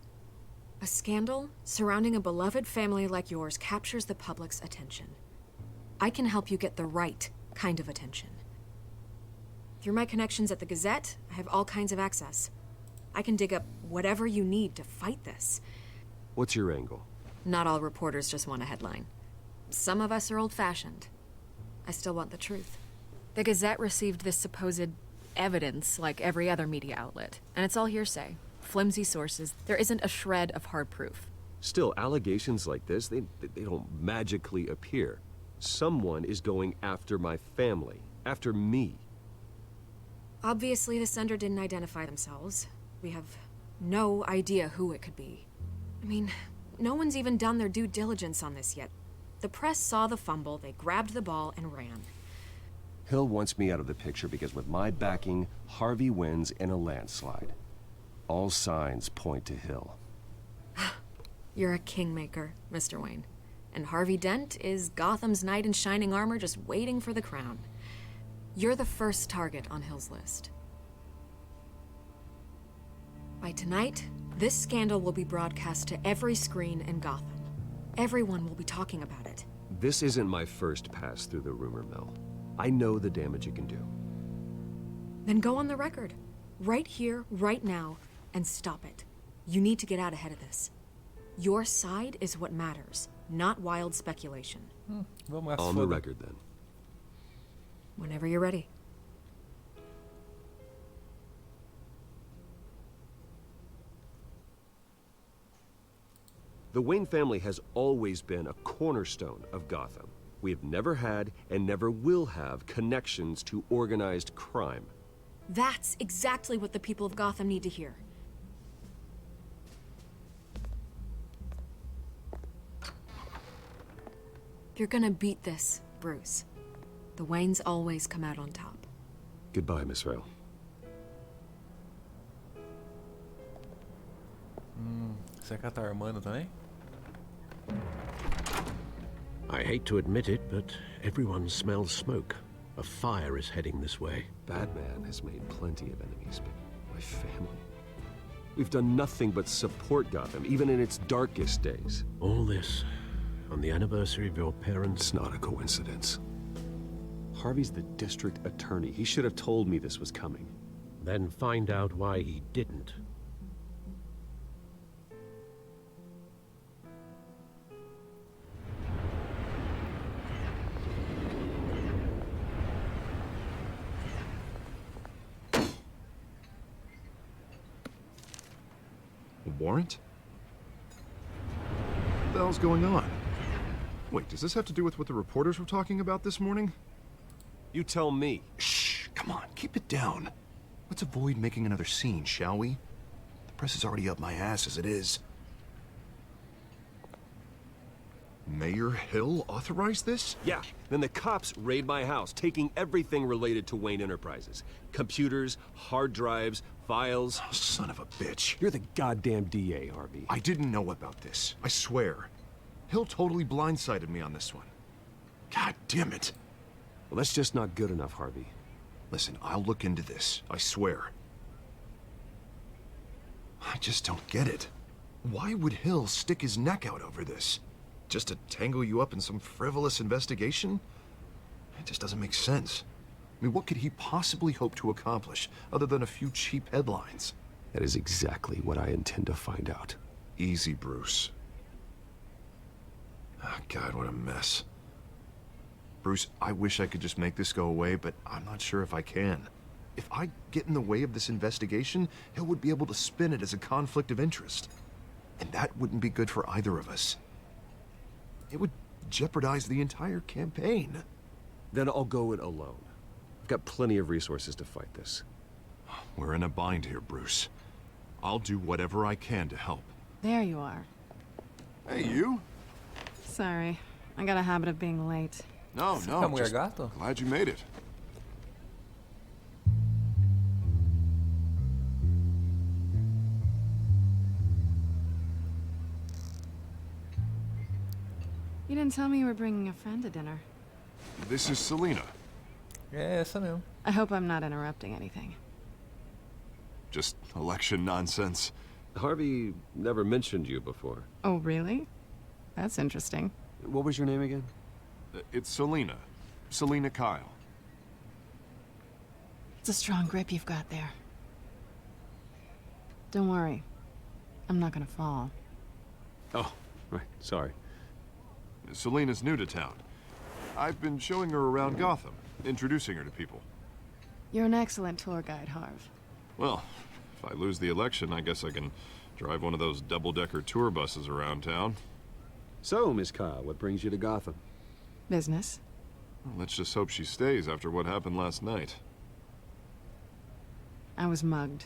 A scandal surrounding a beloved family like yours captures the public's attention. I can help you get the right kind of attention. Through my connections at the Gazette, I have all kinds of access. I can dig up whatever you need to fight this. What's your angle? Not all reporters just want a headline. Some of us are old-fashioned. I still want the truth. The Gazette received this supposed evidence like every other media outlet, and it's all hearsay. Flimsy sources. There isn't a shred of hard proof. Still, allegations like this, they don't magically appear. Someone is going after my family, after me. Obviously, the sender didn't identify themselves. We have no idea who it could be. I mean, no one's even done their due diligence on this yet. The press saw the fumble, they grabbed the ball and ran. Hill wants me out of the picture because with my backing, Harvey wins in a landslide. All signs point to Hill. You're a kingmaker, Mr. Wayne. And Harvey Dent is Gotham's knight in shining armor just waiting for the crown. You're the first target on Hill's list. By tonight, this scandal will be broadcast to every screen in Gotham. Everyone will be talking about it. This isn't my first pass through the rumor mill. I know the damage it can do. Then go on the record. Right here, right now, and stop it. You need to get out ahead of this. Your side is what matters, not wild speculation. On the record, then. Whenever you're ready. The Wayne family has always been a cornerstone of Gotham. We have never had and never will have connections to organized crime. That's exactly what the people of Gotham need to hear. You're gonna beat this, Bruce. The Waynes always come out on top. Goodbye, Miss Vale. Será que ela tá armando também? I hate to admit it, but everyone smells smoke. A fire is heading this way. Batman has made plenty of enemies, but my family... We've done nothing but support Gotham, even in its darkest days. All this on the anniversary of your parents'... It's not a coincidence. Harvey's the district attorney. He should have told me this was coming. Then find out why he didn't. A warrant? What the hell's going on? Wait, does this have to do with what the reporters were talking about this morning? You tell me. Shh, come on, keep it down. Let's avoid making another scene, shall we? The press is already up my ass as it is. Mayor Hill authorized this? Yeah, then the cops raid my house, taking everything related to Wayne Enterprises. Computers, hard drives, files. Oh, son of a bitch. You're the goddamn DA, Harvey. I didn't know about this, I swear. Hill totally blindsided me on this one. God damn it. Well, that's just not good enough, Harvey. Listen, I'll look into this, I swear. I just don't get it. Why would Hill stick his neck out over this? Just to tangle you up in some frivolous investigation? It just doesn't make sense. I mean, what could he possibly hope to accomplish other than a few cheap headlines? That is exactly what I intend to find out. Easy, Bruce. Oh, God, what a mess. Bruce, I wish I could just make this go away, but I'm not sure if I can. If I get in the way of this investigation, Hill would be able to spin it as a conflict of interest. And that wouldn't be good for either of us. It would jeopardize the entire campaign. Then I'll go it alone. I've got plenty of resources to fight this. We're in a bind here, Bruce. I'll do whatever I can to help. There you are. Hey, you? Sorry. I got a habit of being late. No, no, just glad you made it. You didn't tell me you were bringing a friend to dinner. This is Selina. É essa mesmo. I hope I'm not interrupting anything. Just election nonsense. Harvey never mentioned you before. Oh, really? That's interesting. What was your name again? It's Selina. Selina Kyle. It's a strong grip you've got there. Don't worry. I'm not gonna fall. Oh, right. Sorry. Selina's new to town. I've been showing her around Gotham, introducing her to people. You're an excellent tour guide, Harv. Well, if I lose the election, I guess I can drive one of those double-decker tour buses around town. So, Miss Kyle, what brings you to Gotham? Business. Well, let's just hope she stays after what happened last night. I was mugged.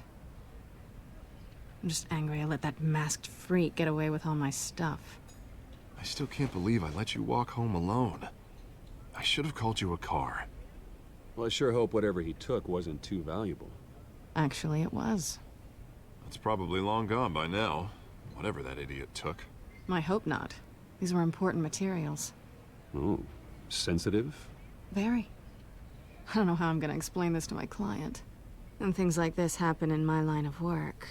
I'm just angry I let that masked freak get away with all my stuff. I still can't believe I let you walk home alone. I should have called you a car. Well, I sure hope whatever he took wasn't too valuable. Actually, it was. It's probably long gone by now, whatever that idiot took. I hope not. These were important materials. Ooh, sensitive? Very. I don't know how I'm gonna explain this to my client. When things like this happen in my line of work,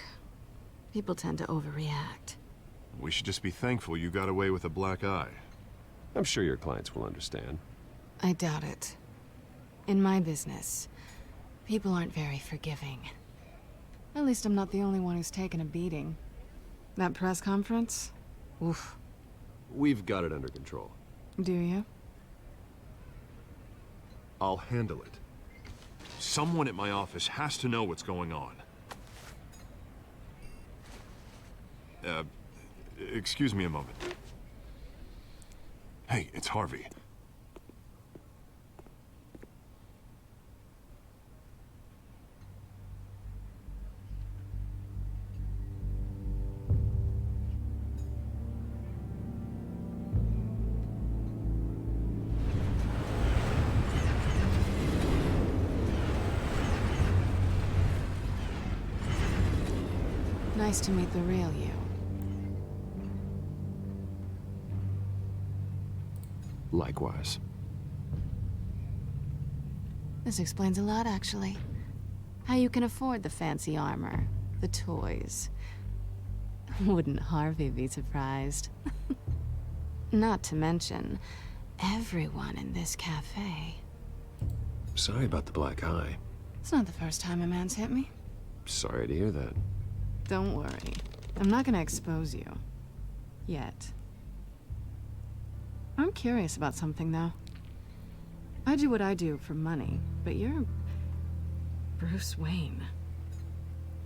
people tend to overreact. We should just be thankful you got away with a black eye. I'm sure your clients will understand. I doubt it. In my business, people aren't very forgiving. At least I'm not the only one who's taken a beating. That press conference? Oof. We've got it under control. Do you? I'll handle it. Someone at my office has to know what's going on. Excuse me a moment. Hey, it's Harvey. Nice to meet the real you. Likewise. This explains a lot, actually. How you can afford the fancy armor, the toys. Wouldn't Harvey be surprised? Not to mention, everyone in this cafe. Sorry about the black eye. It's not the first time a man's hit me. Sorry to hear that. Don't worry. I'm not gonna expose you. Yet. I'm curious about something, though. I do what I do for money, but you're... Bruce Wayne.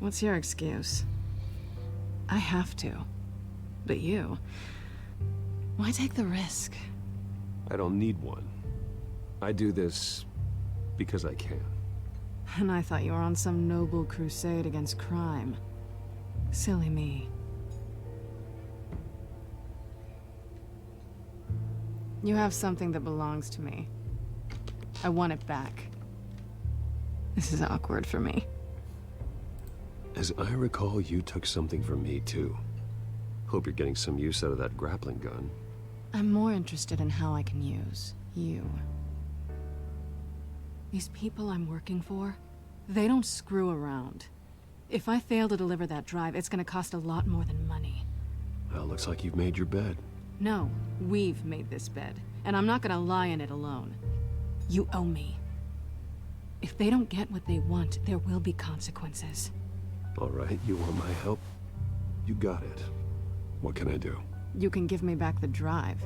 What's your excuse? I have to. But you... Why take the risk? I don't need one. I do this because I can. And I thought you were on some noble crusade against crime. Silly me. You have something that belongs to me. I want it back. This is awkward for me. As I recall, you took something from me, too. Hope you're getting some use out of that grappling gun. I'm more interested in how I can use you. These people I'm working for, they don't screw around. If I fail to deliver that drive, it's gonna cost a lot more than money. Well, looks like you've made your bed. No, we've made this bed, and I'm not gonna lie in it alone. You owe me. If they don't get what they want, there will be consequences. All right, you want my help? You got it. What can I do? You can give me back the drive.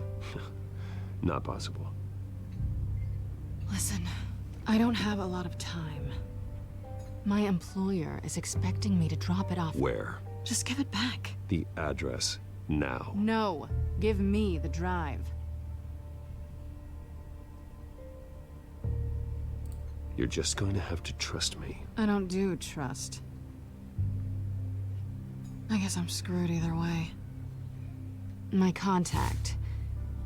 Not possible. Listen, I don't have a lot of time. My employer is expecting me to drop it off. Where? Just give it back. The address, now. No, give me the drive. You're just going to have to trust me. I don't do trust. I guess I'm screwed either way. My contact,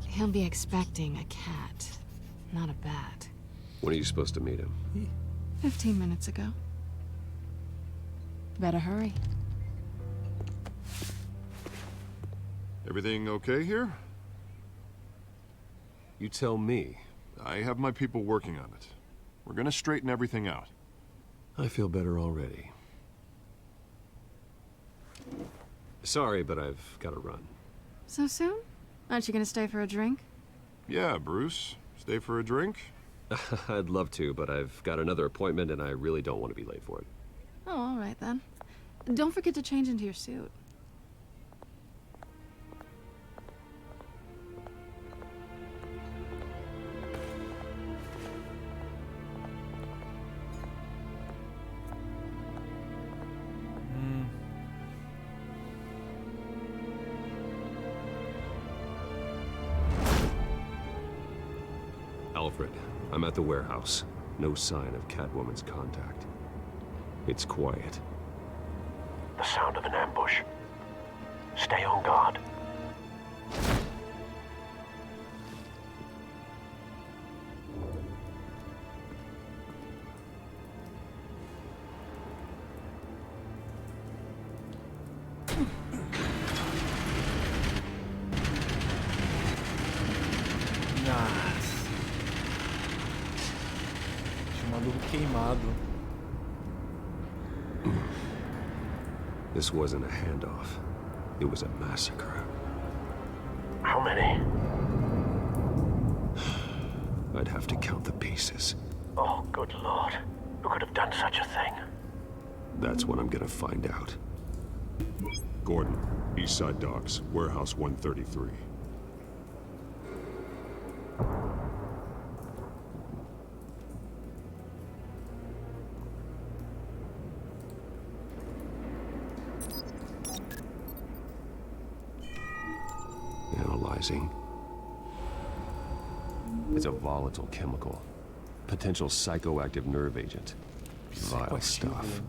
he'll be expecting a cat, not a bat. When are you supposed to meet him? 15 minutes ago. Better hurry. Everything okay here? You tell me. I have my people working on it. We're gonna straighten everything out. I feel better already. Sorry, but I've got to run. So soon? Aren't you gonna stay for a drink? Yeah, Bruce. Stay for a drink? I'd love to, but I've got another appointment and I really don't want to be late for it. Oh, all right then. Don't forget to change into your suit. Alfred, I'm at the warehouse. No sign of Catwoman's contact. It's quiet. The sound of an ambush. Stay on guard. Queimado. This wasn't a handoff. It was a massacre. How many? I'd have to count the pieces. Oh, good Lord. Who could have done such a thing? That's what I'm gonna find out. Gordon, East Side Docks, Warehouse 133. Analyzing. It's a volatile chemical. Potential psychoactive nerve agent. Vile stuff.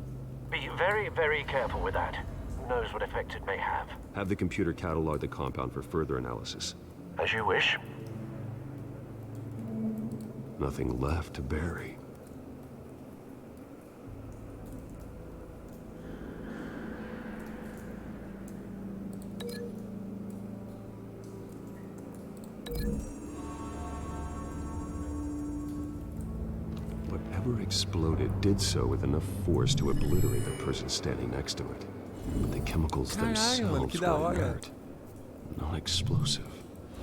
Be very, very careful with that. Who knows what effect it may have. Have the computer catalog the compound for further analysis. As you wish. Nothing left to bury. whatever exploded did so with enough force to obliterate the person standing next to it. But the chemicals themselves were inert, non-explosive.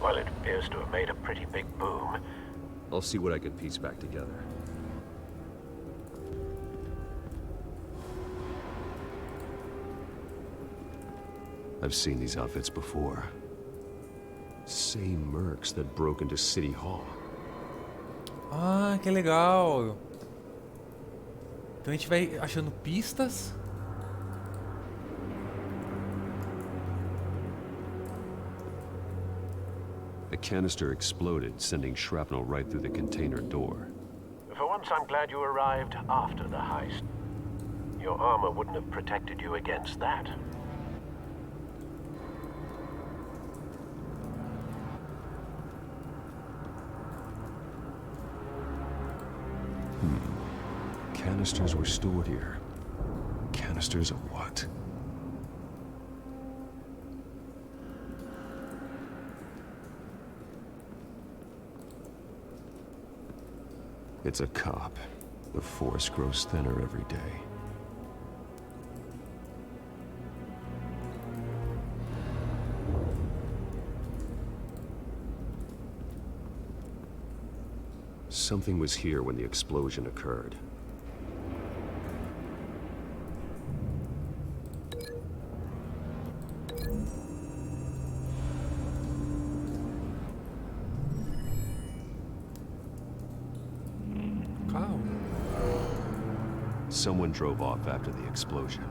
Well, it appears to have made a pretty big boom. I'll see what I can piece back together. I've seen these outfits before. Same mercs that broke into City Hall. Ah, que legal. Então a gente vai achando pistas. A canister exploded, sending shrapnel right through the container door. For once, I'm glad you arrived after the heist. Your armor wouldn't have protected you against that. Canisters were stored here. Canisters of what? It's a cop. The force grows thinner every day. Something was here when the explosion occurred. Someone drove off after the explosion.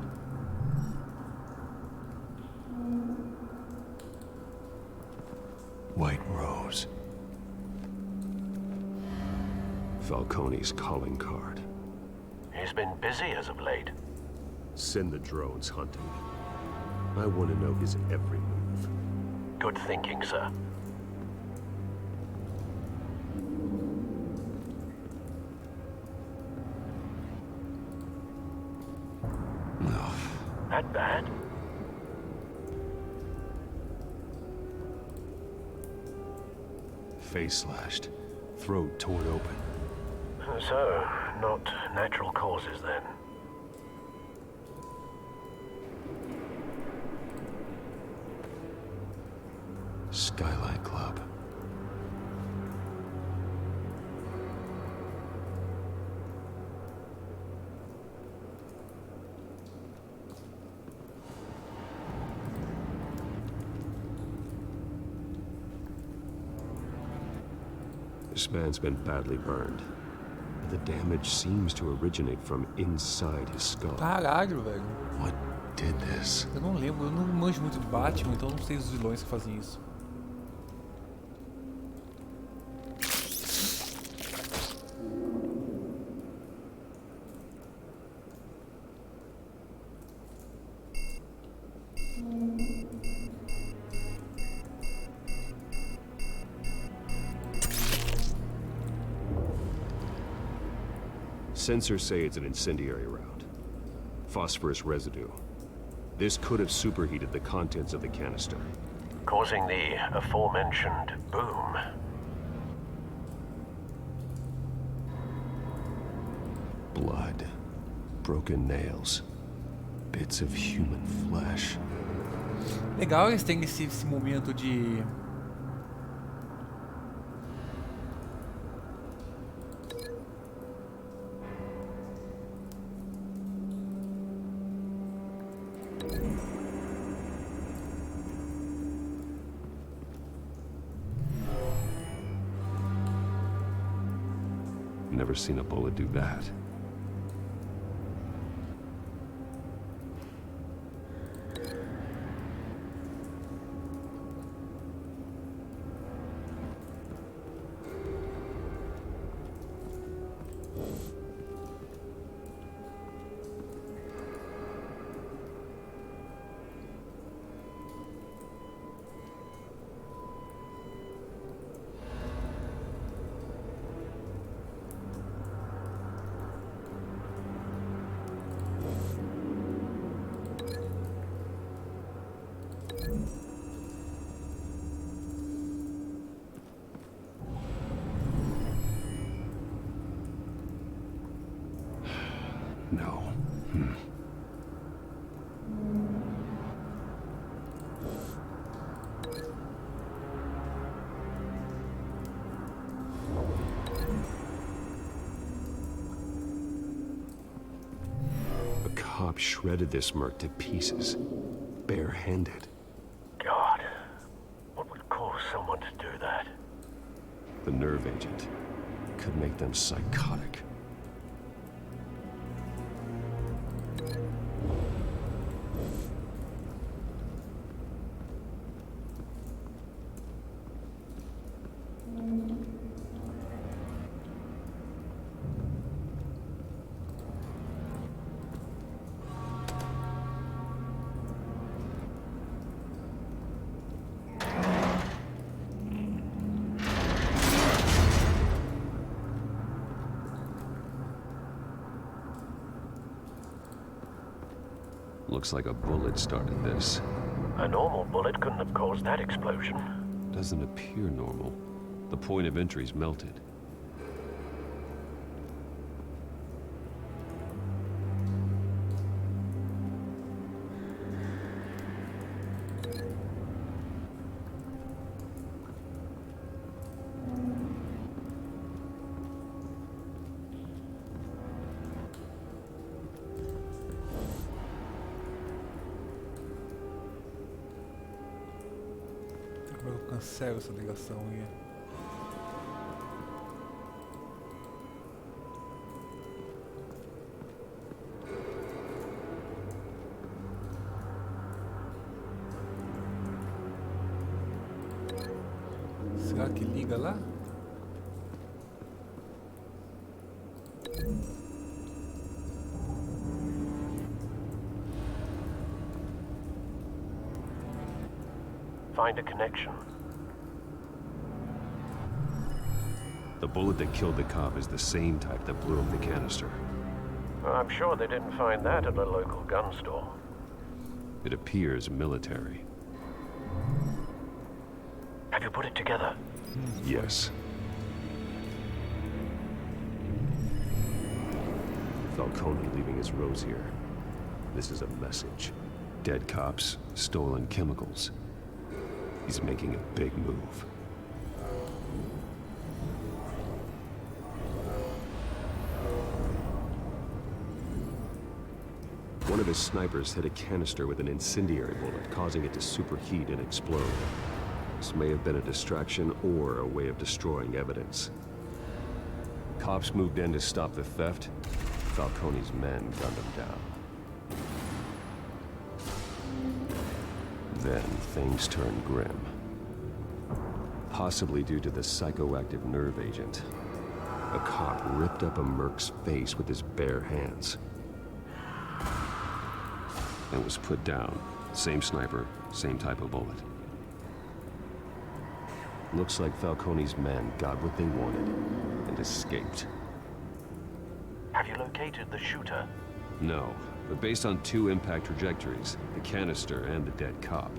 White Rose. Falcone's calling card. He's been busy as of late. Send the drones hunting. I want to know his every move. Good thinking, sir. That bad? Face slashed, throat torn open. So, not natural causes then. Skyline Club. This man's been badly burned. The damage seems to originate from inside his skull. Caralho, velho. What did this? Eu não lembro, eu não manjo muito de Batman, então não sei os vilões que fazem isso. Sensors say it's an incendiary round. Phosphorus residue. This could have superheated the contents of the canister, causing the aforementioned boom. Blood. Broken nails. Bits of human flesh. Legal, eles têm esse momento de... Never seen a bullet do that. No. A cop shredded this merc to pieces, barehanded. God, what would cause someone to do that? The nerve agent could make them psychotic. Looks like a bullet started this. A normal bullet couldn't have caused that explosion. Doesn't appear normal. The point of entry's melted. Eu cancelo essa ligação aí. Será que liga lá? Find a connection. The bullet that killed the cop is the same type that blew up the canister. I'm sure they didn't find that at a local gun store. It appears military. Have you put it together? Yes. Falcone leaving his rose here. This is a message. Dead cops, stolen chemicals. He's making a big move. One of his snipers hit a canister with an incendiary bullet, causing it to superheat and explode. This may have been a distraction or a way of destroying evidence. Cops moved in to stop the theft. Falcone's men gunned him down. Then things turned grim. Possibly due to the psychoactive nerve agent. A cop ripped up a merc's face with his bare hands. And was put down. Same sniper, same type of bullet. Looks like Falcone's men got what they wanted and escaped. Have you located the shooter? No, but based on two impact trajectories, the canister and the dead cop,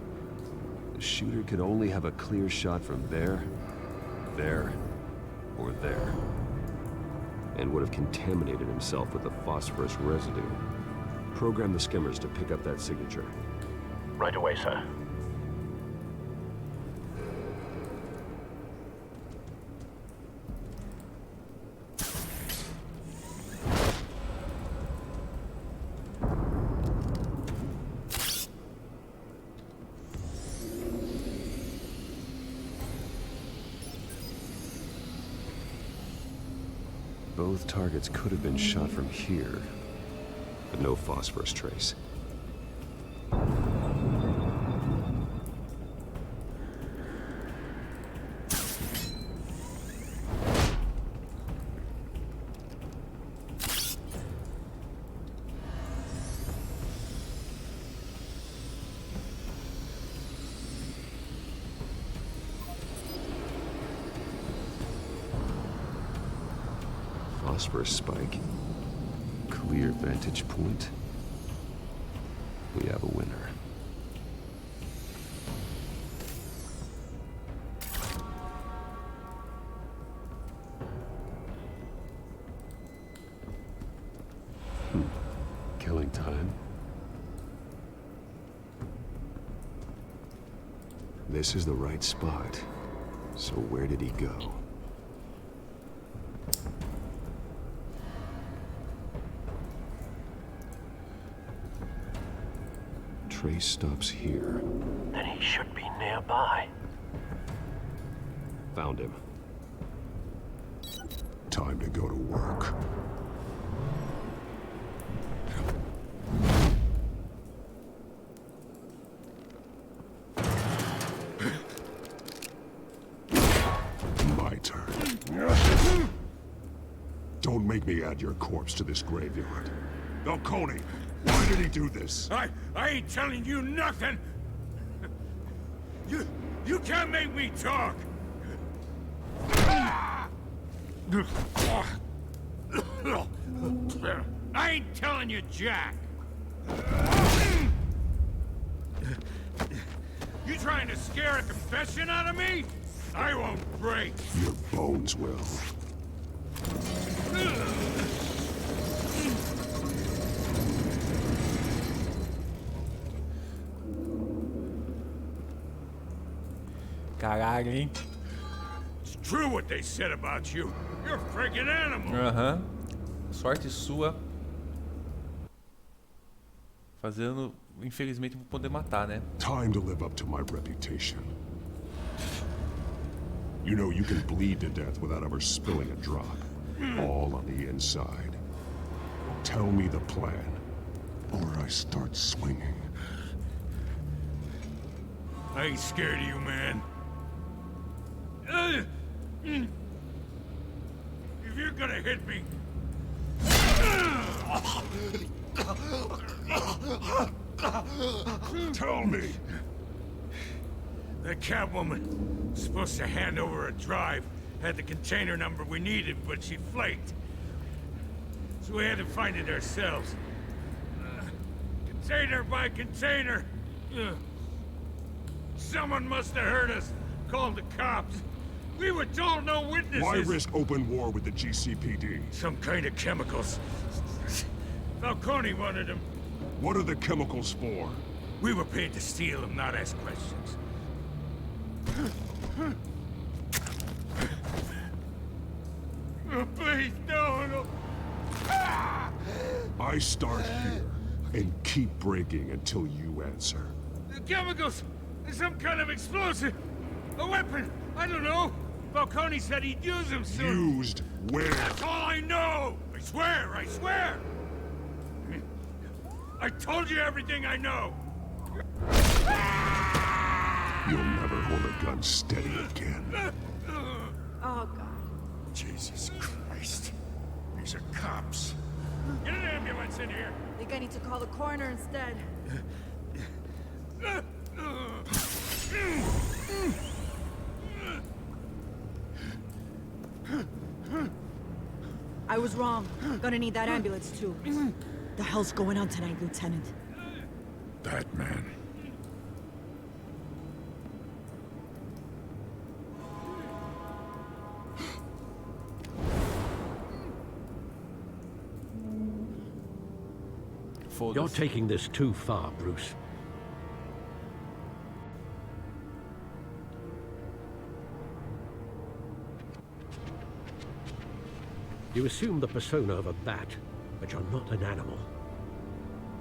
the shooter could only have a clear shot from there, or there, and would have contaminated himself with the phosphorus residue. Program the skimmers to pick up that signature. Right away, sir. Both targets could have been shot from here, but no phosphorus trace. Phosphorus spike. Clear vantage point. We have a winner. This is the right spot. So where did he go? Trace stops here. Then he should be nearby. Found him. Time to go to work. My turn. Don't make me add your corpse to this graveyard. Falcone, why did he do this? I ain't telling you nothing. You can't make me talk. I ain't telling you jack. You trying to scare a confession out of me? I won't break. Your bones will. Caralho, hein? It's true what they said about you. You're a freaking animal. Aham. Sorte sua. Fazendo, infelizmente, vou poder matar, né? Time to live up to my reputation. You know you can bleed to death without ever spilling a drop. All on the inside. Tell me the plan, or I start swinging. I ain't scared of you, man. If you're gonna hit me... Tell me! That Catwoman was supposed to hand over a drive. Had the container number we needed, but she flaked. So we had to find it ourselves. Container by container. Someone must have heard us. Called the cops. We were told no witnesses. Why risk open war with the GCPD? Some kind of chemicals. Falcone wanted them. What are the chemicals for? We were paid to steal them, not ask questions. Oh, please, no. I start here and keep breaking until you answer. The chemicals! Some kind of explosive! A weapon! I don't know! Falcone said he'd use them soon. Used where? That's all I know! I swear! I told you everything I know! You'll never hold a gun steady again. Oh, God. Jesus Christ. These are cops. Get an ambulance in here! I think I need to call the coroner instead. I was wrong. Gonna need that ambulance, too. The hell's going on tonight, Lieutenant? Batman. You're taking this too far, Bruce. You assume the persona of a bat, but you're not an animal.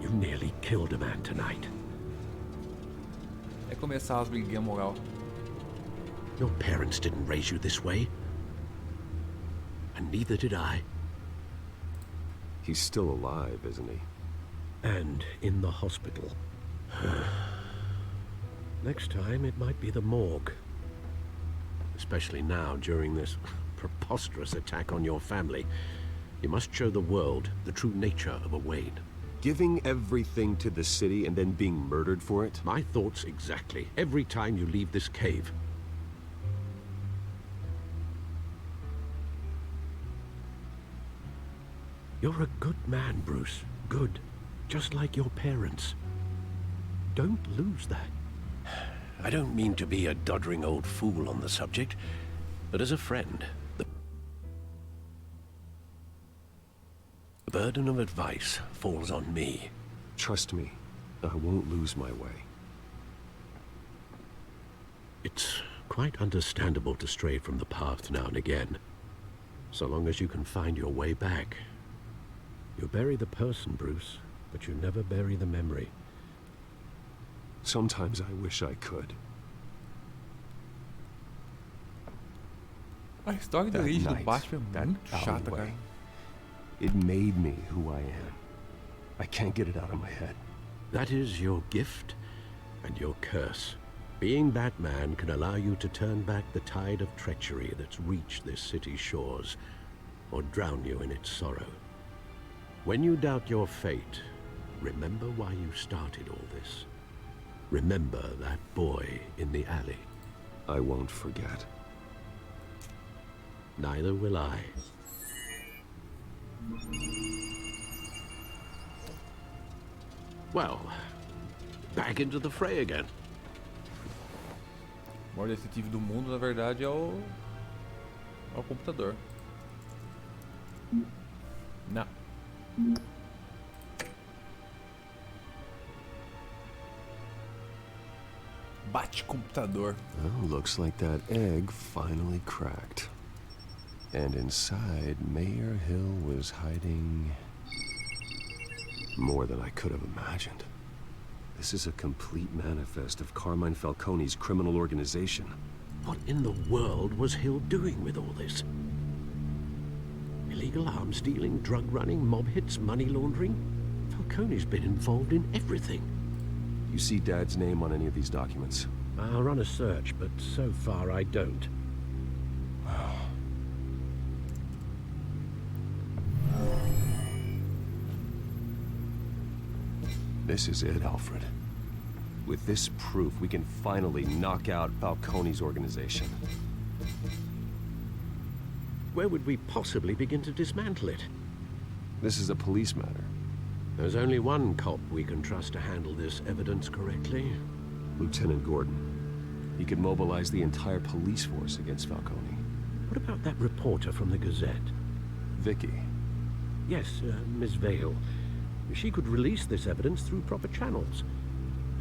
You nearly killed a man tonight. É começar as briguinhas moral. Your parents didn't raise you this way. And neither did I. He's still alive, isn't he? And in the hospital. Next time, it might be the morgue. Especially now, during this preposterous attack on your family. You must show the world the true nature of a Wayne. Giving everything to the city and then being murdered for it? My thoughts exactly. Every time you leave this cave. You're a good man, Bruce. Good. Just like your parents. Don't lose that. I don't mean to be a doddering old fool on the subject, but as a friend, the burden of advice falls on me. Trust me, I won't lose my way. It's quite understandable to stray from the path now and again, so long as you can find your way back. You bury the person, Bruce, but you never bury the memory. Sometimes I wish I could. A história de origem do Batman é muito chata, cara. It made me who I am. I can't get it out of my head. That is your gift and your curse. Being Batman can allow you to turn back the tide of treachery that's reached this city's shores, or drown you in its sorrow. When you doubt your fate, remember why you started all this. Remember that boy in the alley. I won't forget. Neither will I. Well, back into the fray again. O maior detetive do mundo, na verdade, é o computador. Não. Bate-computador. Well, looks like that egg finally cracked. And inside, Mayor Hill was hiding more than I could have imagined. This is a complete manifest of Carmine Falcone's criminal organization. What in the world was Hill doing with all this? Illegal arms dealing, drug running, mob hits, money laundering? Falcone's been involved in everything. You see Dad's name on any of these documents? I'll run a search, but so far I don't. This is it, Alfred. With this proof, we can finally knock out Falcone's organization. Where would we possibly begin to dismantle it? This is a police matter. There's only one cop we can trust to handle this evidence correctly. Lieutenant Gordon. He could mobilize the entire police force against Falcone. What about that reporter from the Gazette? Vicky. Yes, Miss Vale. She could release this evidence through proper channels.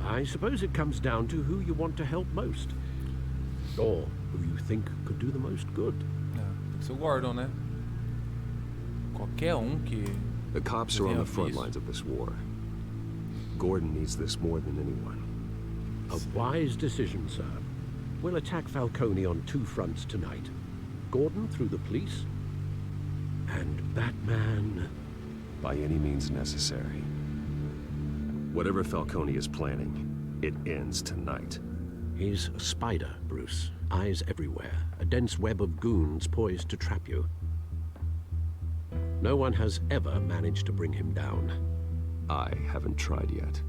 I suppose it comes down to who you want to help most. Or who you think could do the most good. Tem que ser o Gordon, né? Qualquer que... The cops are on the front lines of this war. Gordon needs this more than anyone. A wise decision, sir. We'll attack Falcone on two fronts tonight. Gordon through the police, and Batman... by any means necessary. Whatever Falcone is planning, it ends tonight. He's a spider, Bruce. Eyes everywhere. A dense web of goons poised to trap you. No one has ever managed to bring him down. I haven't tried yet.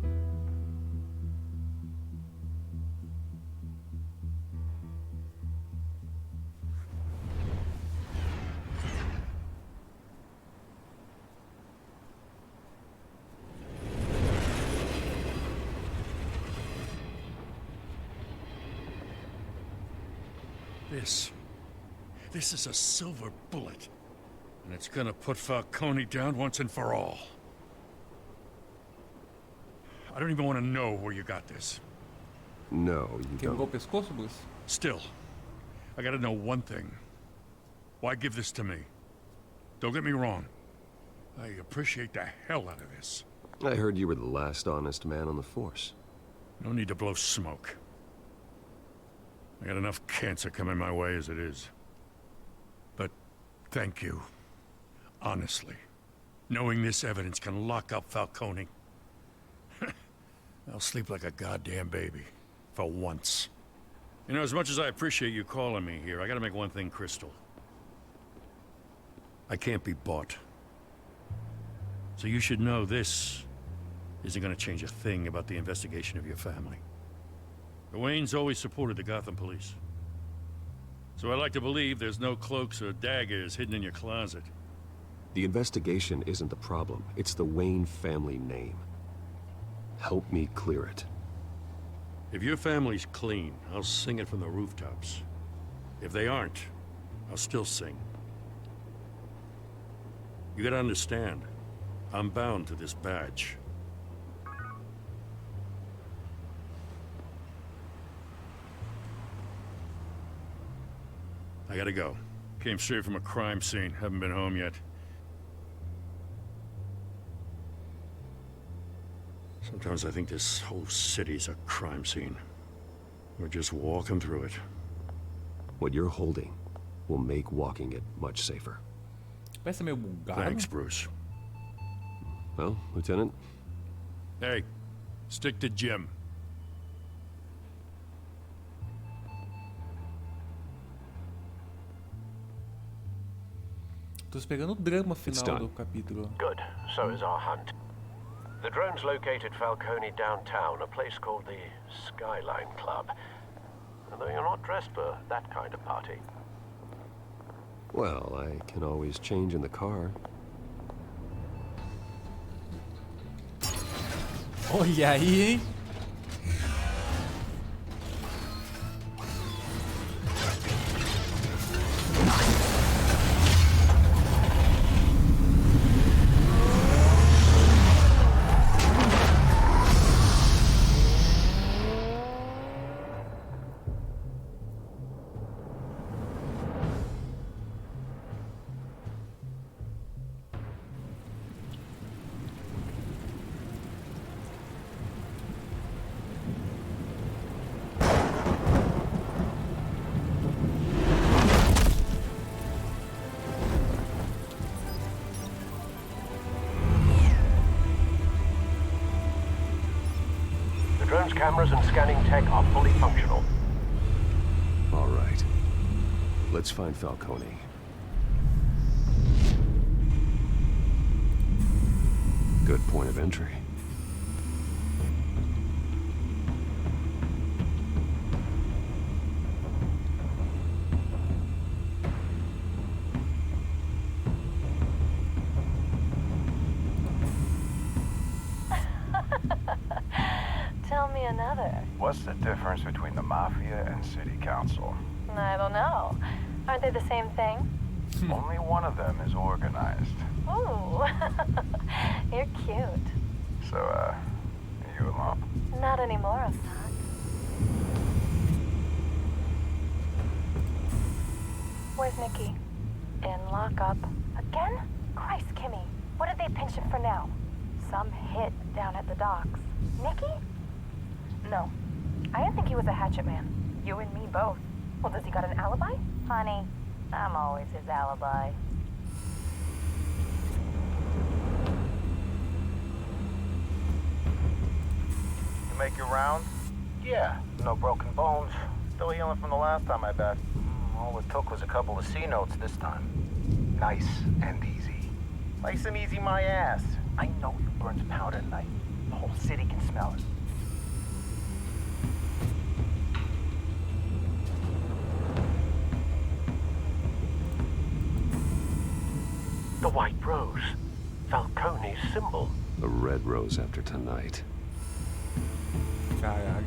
This is a silver bullet. And it's gonna put Falcone down once and for all. I don't even want to know where you got this. No, you Quebrou o don't. pescoço, Bruce? Still, I gotta know one thing. Why give this to me? Don't get me wrong. I appreciate the hell out of this. I heard you were the last honest man on the force. No need to blow smoke. I got enough cancer coming my way as it is. But thank you. Honestly. Knowing this evidence can lock up Falcone. I'll sleep like a goddamn baby. For once. You know, as much as I appreciate you calling me here, I gotta make one thing crystal. I can't be bought. So you should know this isn't gonna change a thing about the investigation of your family. The Waynes always supported the Gotham police. So I like to believe there's no cloaks or daggers hidden in your closet. The investigation isn't the problem. It's the Wayne family name. Help me clear it. If your family's clean, I'll sing it from the rooftops. If they aren't, I'll still sing. You gotta understand, I'm bound to this badge. I gotta go. Came straight from a crime scene. Haven't been home yet. Sometimes I think this whole city's a crime scene. We're just walking through it. What you're holding will make walking it much safer. Parece meio bugado. Thanks, Bruce. Well, Lieutenant? Hey, stick to Jim. Tô esperando o drama final do capítulo. Good. So is our hunt. The drones located Falcone downtown, a place called the Skyline Club. Although you're not dressed for that kind of party. Well, I can always change in the car. Olha aí, hein? Drone's cameras and scanning tech are fully functional. All right. Let's find Falcone. Good point of entry. Tell me another. What's the difference between the Mafia and City Council? I don't know. Aren't they the same thing? Only one of them is organized. Ooh. You're cute. So, are you alone? Not anymore, I'm not. Where's Nikki? In lockup. Again? Christ, Kimmy. What did they pinch him for now? Some hit down at the docks. Nikki? No. I didn't think he was a hatchet man. You and me both. Well, does he got an alibi? Honey, I'm always his alibi. You make your round? Yeah, no broken bones. Still healing from the last time, I bet. All it took was a couple of C notes this time. Nice and easy. Nice and easy my ass. I know you burned powder at night. The whole city can smell it. The white rose. Falcone's symbol. A red rose after tonight. Caralho.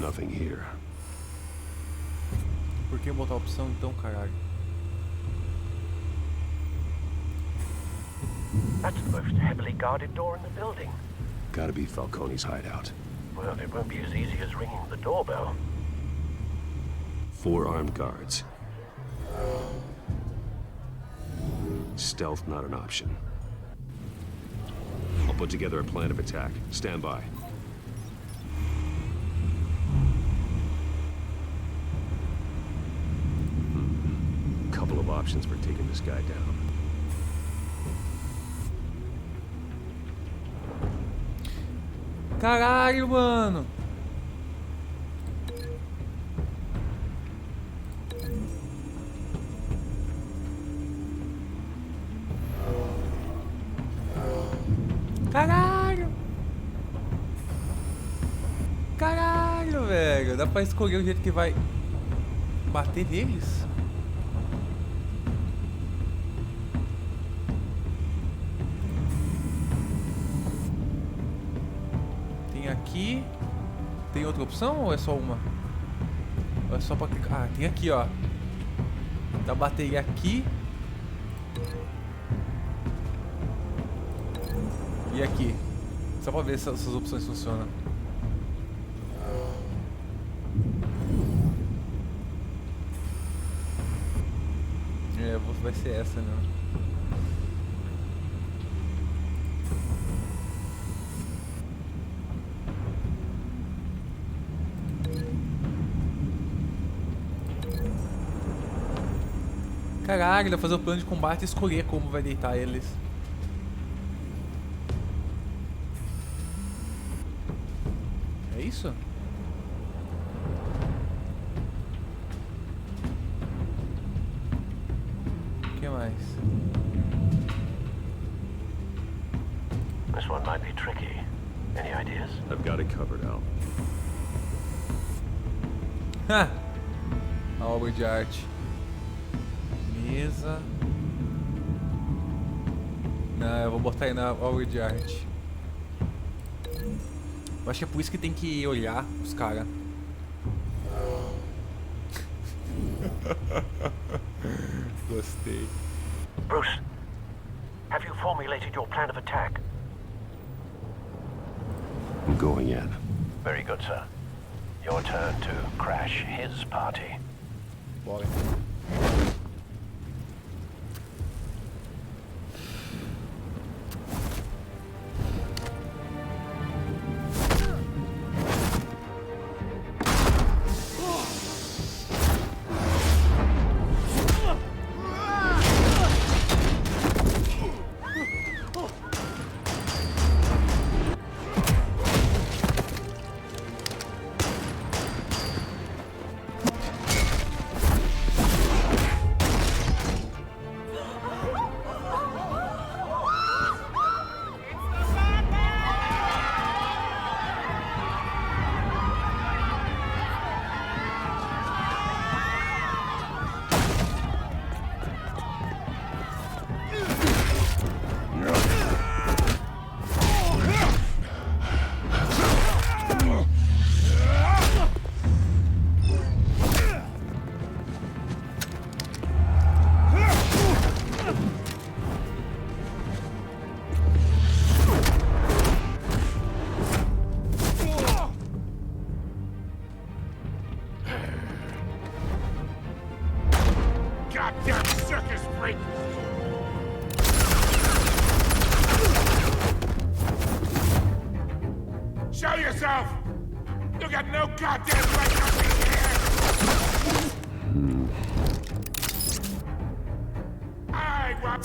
Nothing here. Por que botar a opção então, caralho? That's the most heavily guarded door in the building. Gotta be Falcone's hideout. Well, it won't be as easy as ringing the doorbell. 4 armed guards. Stealth not an option. I'll put together a plan of attack. Stand by. Couple of options for taking this guy down. Caralho, mano! Caralho! Caralho, velho! Dá pra escolher o jeito que vai bater neles? Tem aqui. Tem outra opção ou é só uma? Ou é só pra clicar? Ah, tem aqui, ó. Dá bateria aqui. E aqui. Só pra ver se essas opções funcionam. Vai ser essa, né? Caralho, ele vai fazer o plano de combate e escolher como vai deitar eles. É isso? O que mais? This one might be tricky. Any ideas? I've got it covered, Al. Ha! A obra de arte. Mesa. Não, eu vou botar aí na obra de arte. Eu acho que é por isso que tem que olhar os caras. Gostei. Bruce, have you formulated your plan of attack? I'm going in. Very good, sir. Your turn to crash his party. Bora. Goddamn circus freak! Show yourself! You got no goddamn right to be here! I want...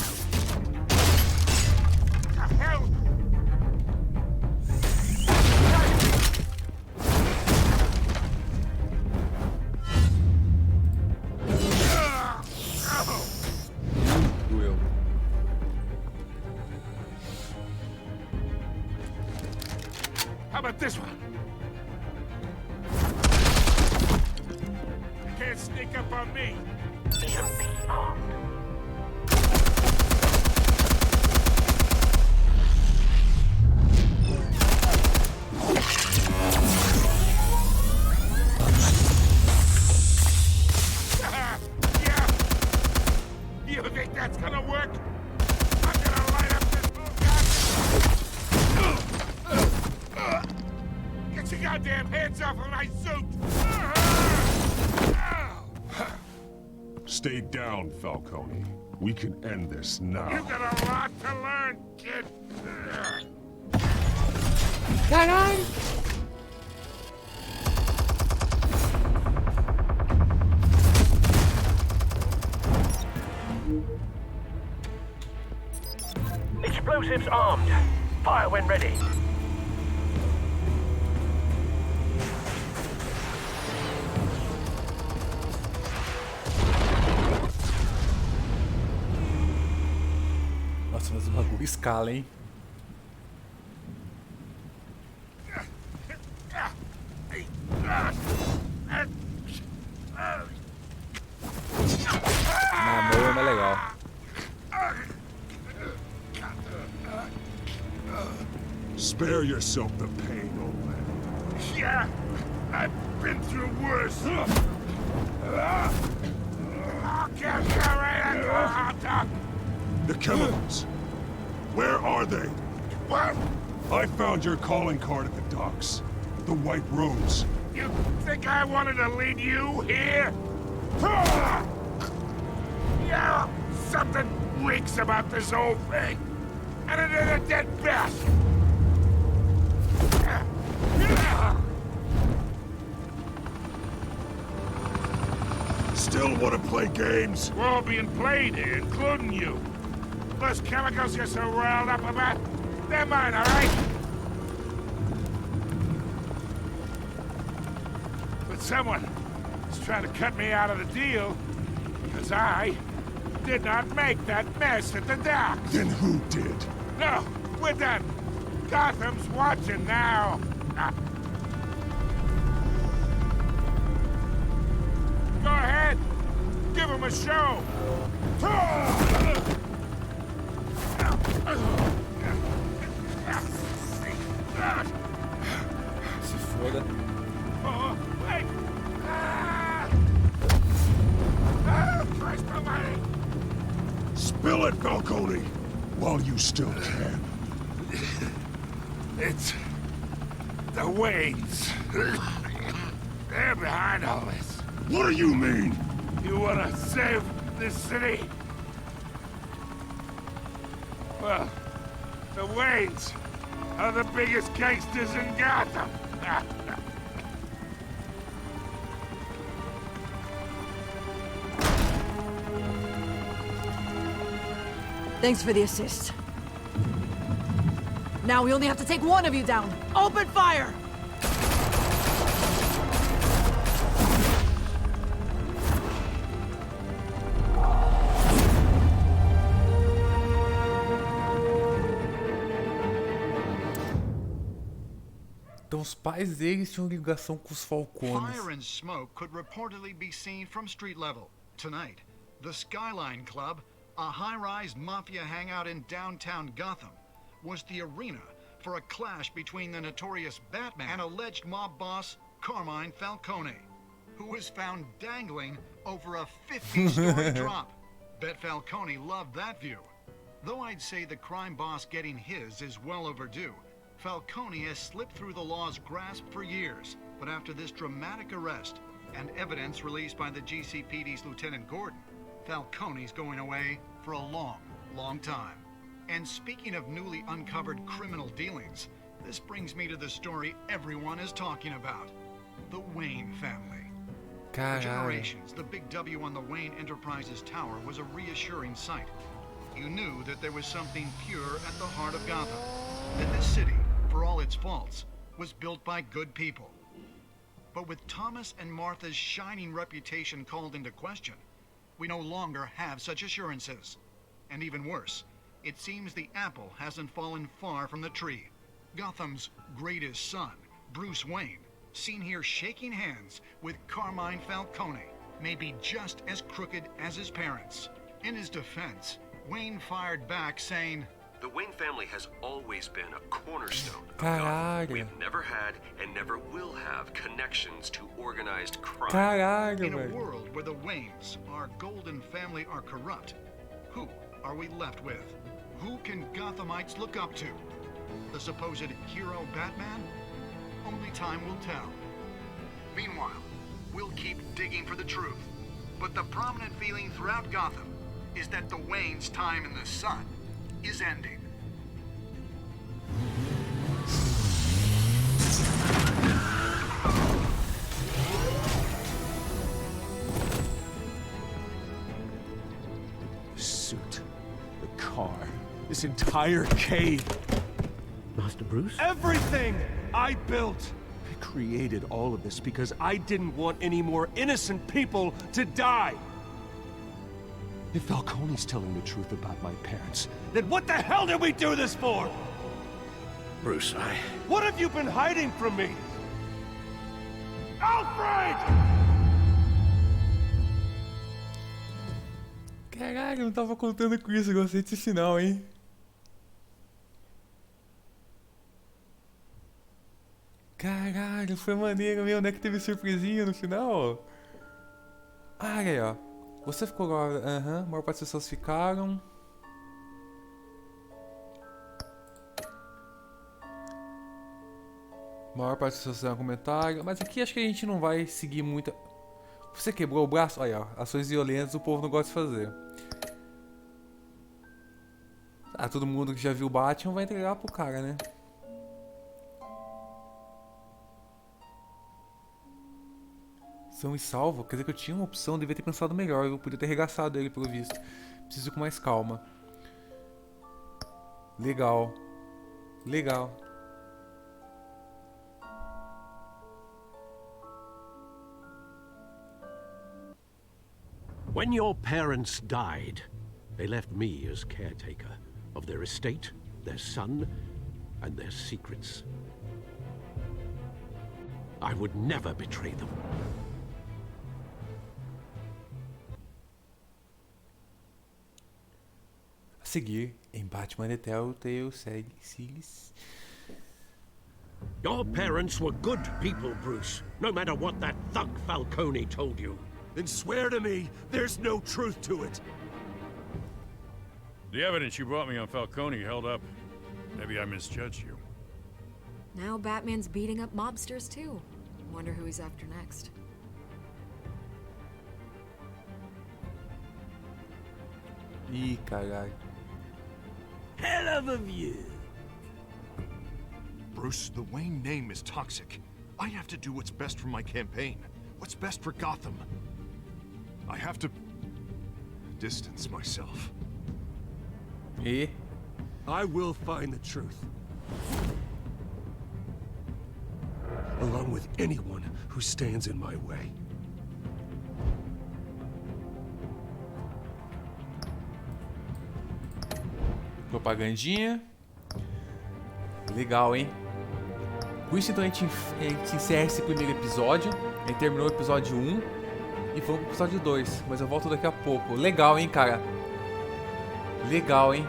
The hell? Doeu. How about this one? Can't sneak up on me. Even be armed. Yeah. You think that's gonna work? I'm gonna light up this bullshit. Get your goddamn hands off of my suit! Stay down, Falcone. We can end this now. You got a lot to learn, kid. Caralho! Explosives armed. Fire when ready. Nossa, mas o bagulho escala, hein? Namoro é mais legal. Spare yourself the pain, old man. Yeah, I've been through worse. I'll kill you right after a hot dog. The chemicals. Where are they? What? I found your calling card at the docks. The White Rose. You think I wanted to lead you here? Yeah. Something reeks about this whole thing. And it is a dead best. Still want to play games? We're all being played here, including you. Those chemicals you're so riled up about, they're mine, all right? But someone is trying to cut me out of the deal, because I did not make that mess at the docks. Then who did? No, we're done. Gotham's watching now. Go ahead. Give him a show. Se foda. Oh, wait. Christ almighty. Spill it, Falcone, while you still can. It's the Waynes. They're behind all this. What do you mean? You want to save this city? Well, the Waynes are the biggest gangsters in Gotham. Thanks for the assist. Now we only have to take one of you down. Open fire! Então os pais deles tinham ligação com os Falcones. Fire and smoke could reportedly be seen from street level. Tonight, the Skyline Club, a high-rise mafia hangout in downtown Gotham, was the arena for a clash between the notorious Batman and alleged mob boss Carmine Falcone, who was found dangling over a 50-story drop. Bet Falcone loved that view. Though I'd say the crime boss getting his is well overdue, Falcone has slipped through the law's grasp for years. But after this dramatic arrest and evidence released by the GCPD's Lieutenant Gordon, Falcone's going away for a long, long time. And speaking of newly uncovered criminal dealings, this brings me to the story everyone is talking about. The Wayne family. For generations, the big W on the Wayne Enterprises Tower was a reassuring sight. You knew that there was something pure at the heart of Gotham. That this city, for all its faults, was built by good people. But with Thomas and Martha's shining reputation called into question, we no longer have such assurances. And even worse, it seems the apple hasn't fallen far from the tree. Gotham's greatest son, Bruce Wayne, seen here shaking hands with Carmine Falcone, may be just as crooked as his parents. In his defense, Wayne fired back saying, "The Wayne family has always been a cornerstone of Gotham. We've never had and never will have connections to organized crime." In a world where the Waynes, our golden family, are corrupt, who are we left with? Who can Gothamites look up to? The supposed hero Batman? Only time will tell. Meanwhile, we'll keep digging for the truth. But the prominent feeling throughout Gotham is that the Waynes' time in the sun is ending. The suit, the car, this entire cave. Master Bruce? Everything I built. I created all of this because I didn't want any more innocent people to die. If Falcone's telling the truth about my parents, then what the hell did we do this for? Bruce, What have you been hiding from me? Alfred! Caralho, eu não tava contando com isso, gostei desse final, hein? Caralho, foi maneiro mesmo, né? Que teve surpresinha no final. Ah, aí, ó. Você ficou agora. Aham, a maior parte das pessoas ficaram. A maior parte das pessoas fizeram comentário. Mas aqui acho que a gente não vai seguir muito. Você quebrou o braço? Olha, ó. Ações violentas o povo não gosta de fazer. Ah, todo mundo que já viu o Batman vai entregar pro cara, né? São e salvo? Quer dizer que eu tinha uma opção, devia ter pensado melhor. Eu podia ter arregaçado ele, pelo visto. Preciso ir com mais calma. Legal. Legal. When your parents died, they left me as caretaker of their estate, their son, and their secrets. I would never betray them. A seguir, em Batman The Telltale series. Your parents were good people, Bruce, no matter what that thug Falcone told you. Then swear to me there's no truth to it. The evidence you brought me on Falcone held up. Maybe I misjudged you. Now Batman's beating up mobsters too. Wonder who he's after next. Ih, caralho. Hell of a view. Bruce, the Wayne name is toxic. I have to do what's best for my campaign. What's best for Gotham. I have to distance myself. E? I will find the truth. Along with anyone who stands in my way. Propagandinha. Legal, hein? Com isso, então, a gente encerra esse primeiro episódio. A gente terminou o episódio 1 e vamos pro episódio 2. Mas eu volto daqui a pouco. Legal, hein, cara? Legal, hein?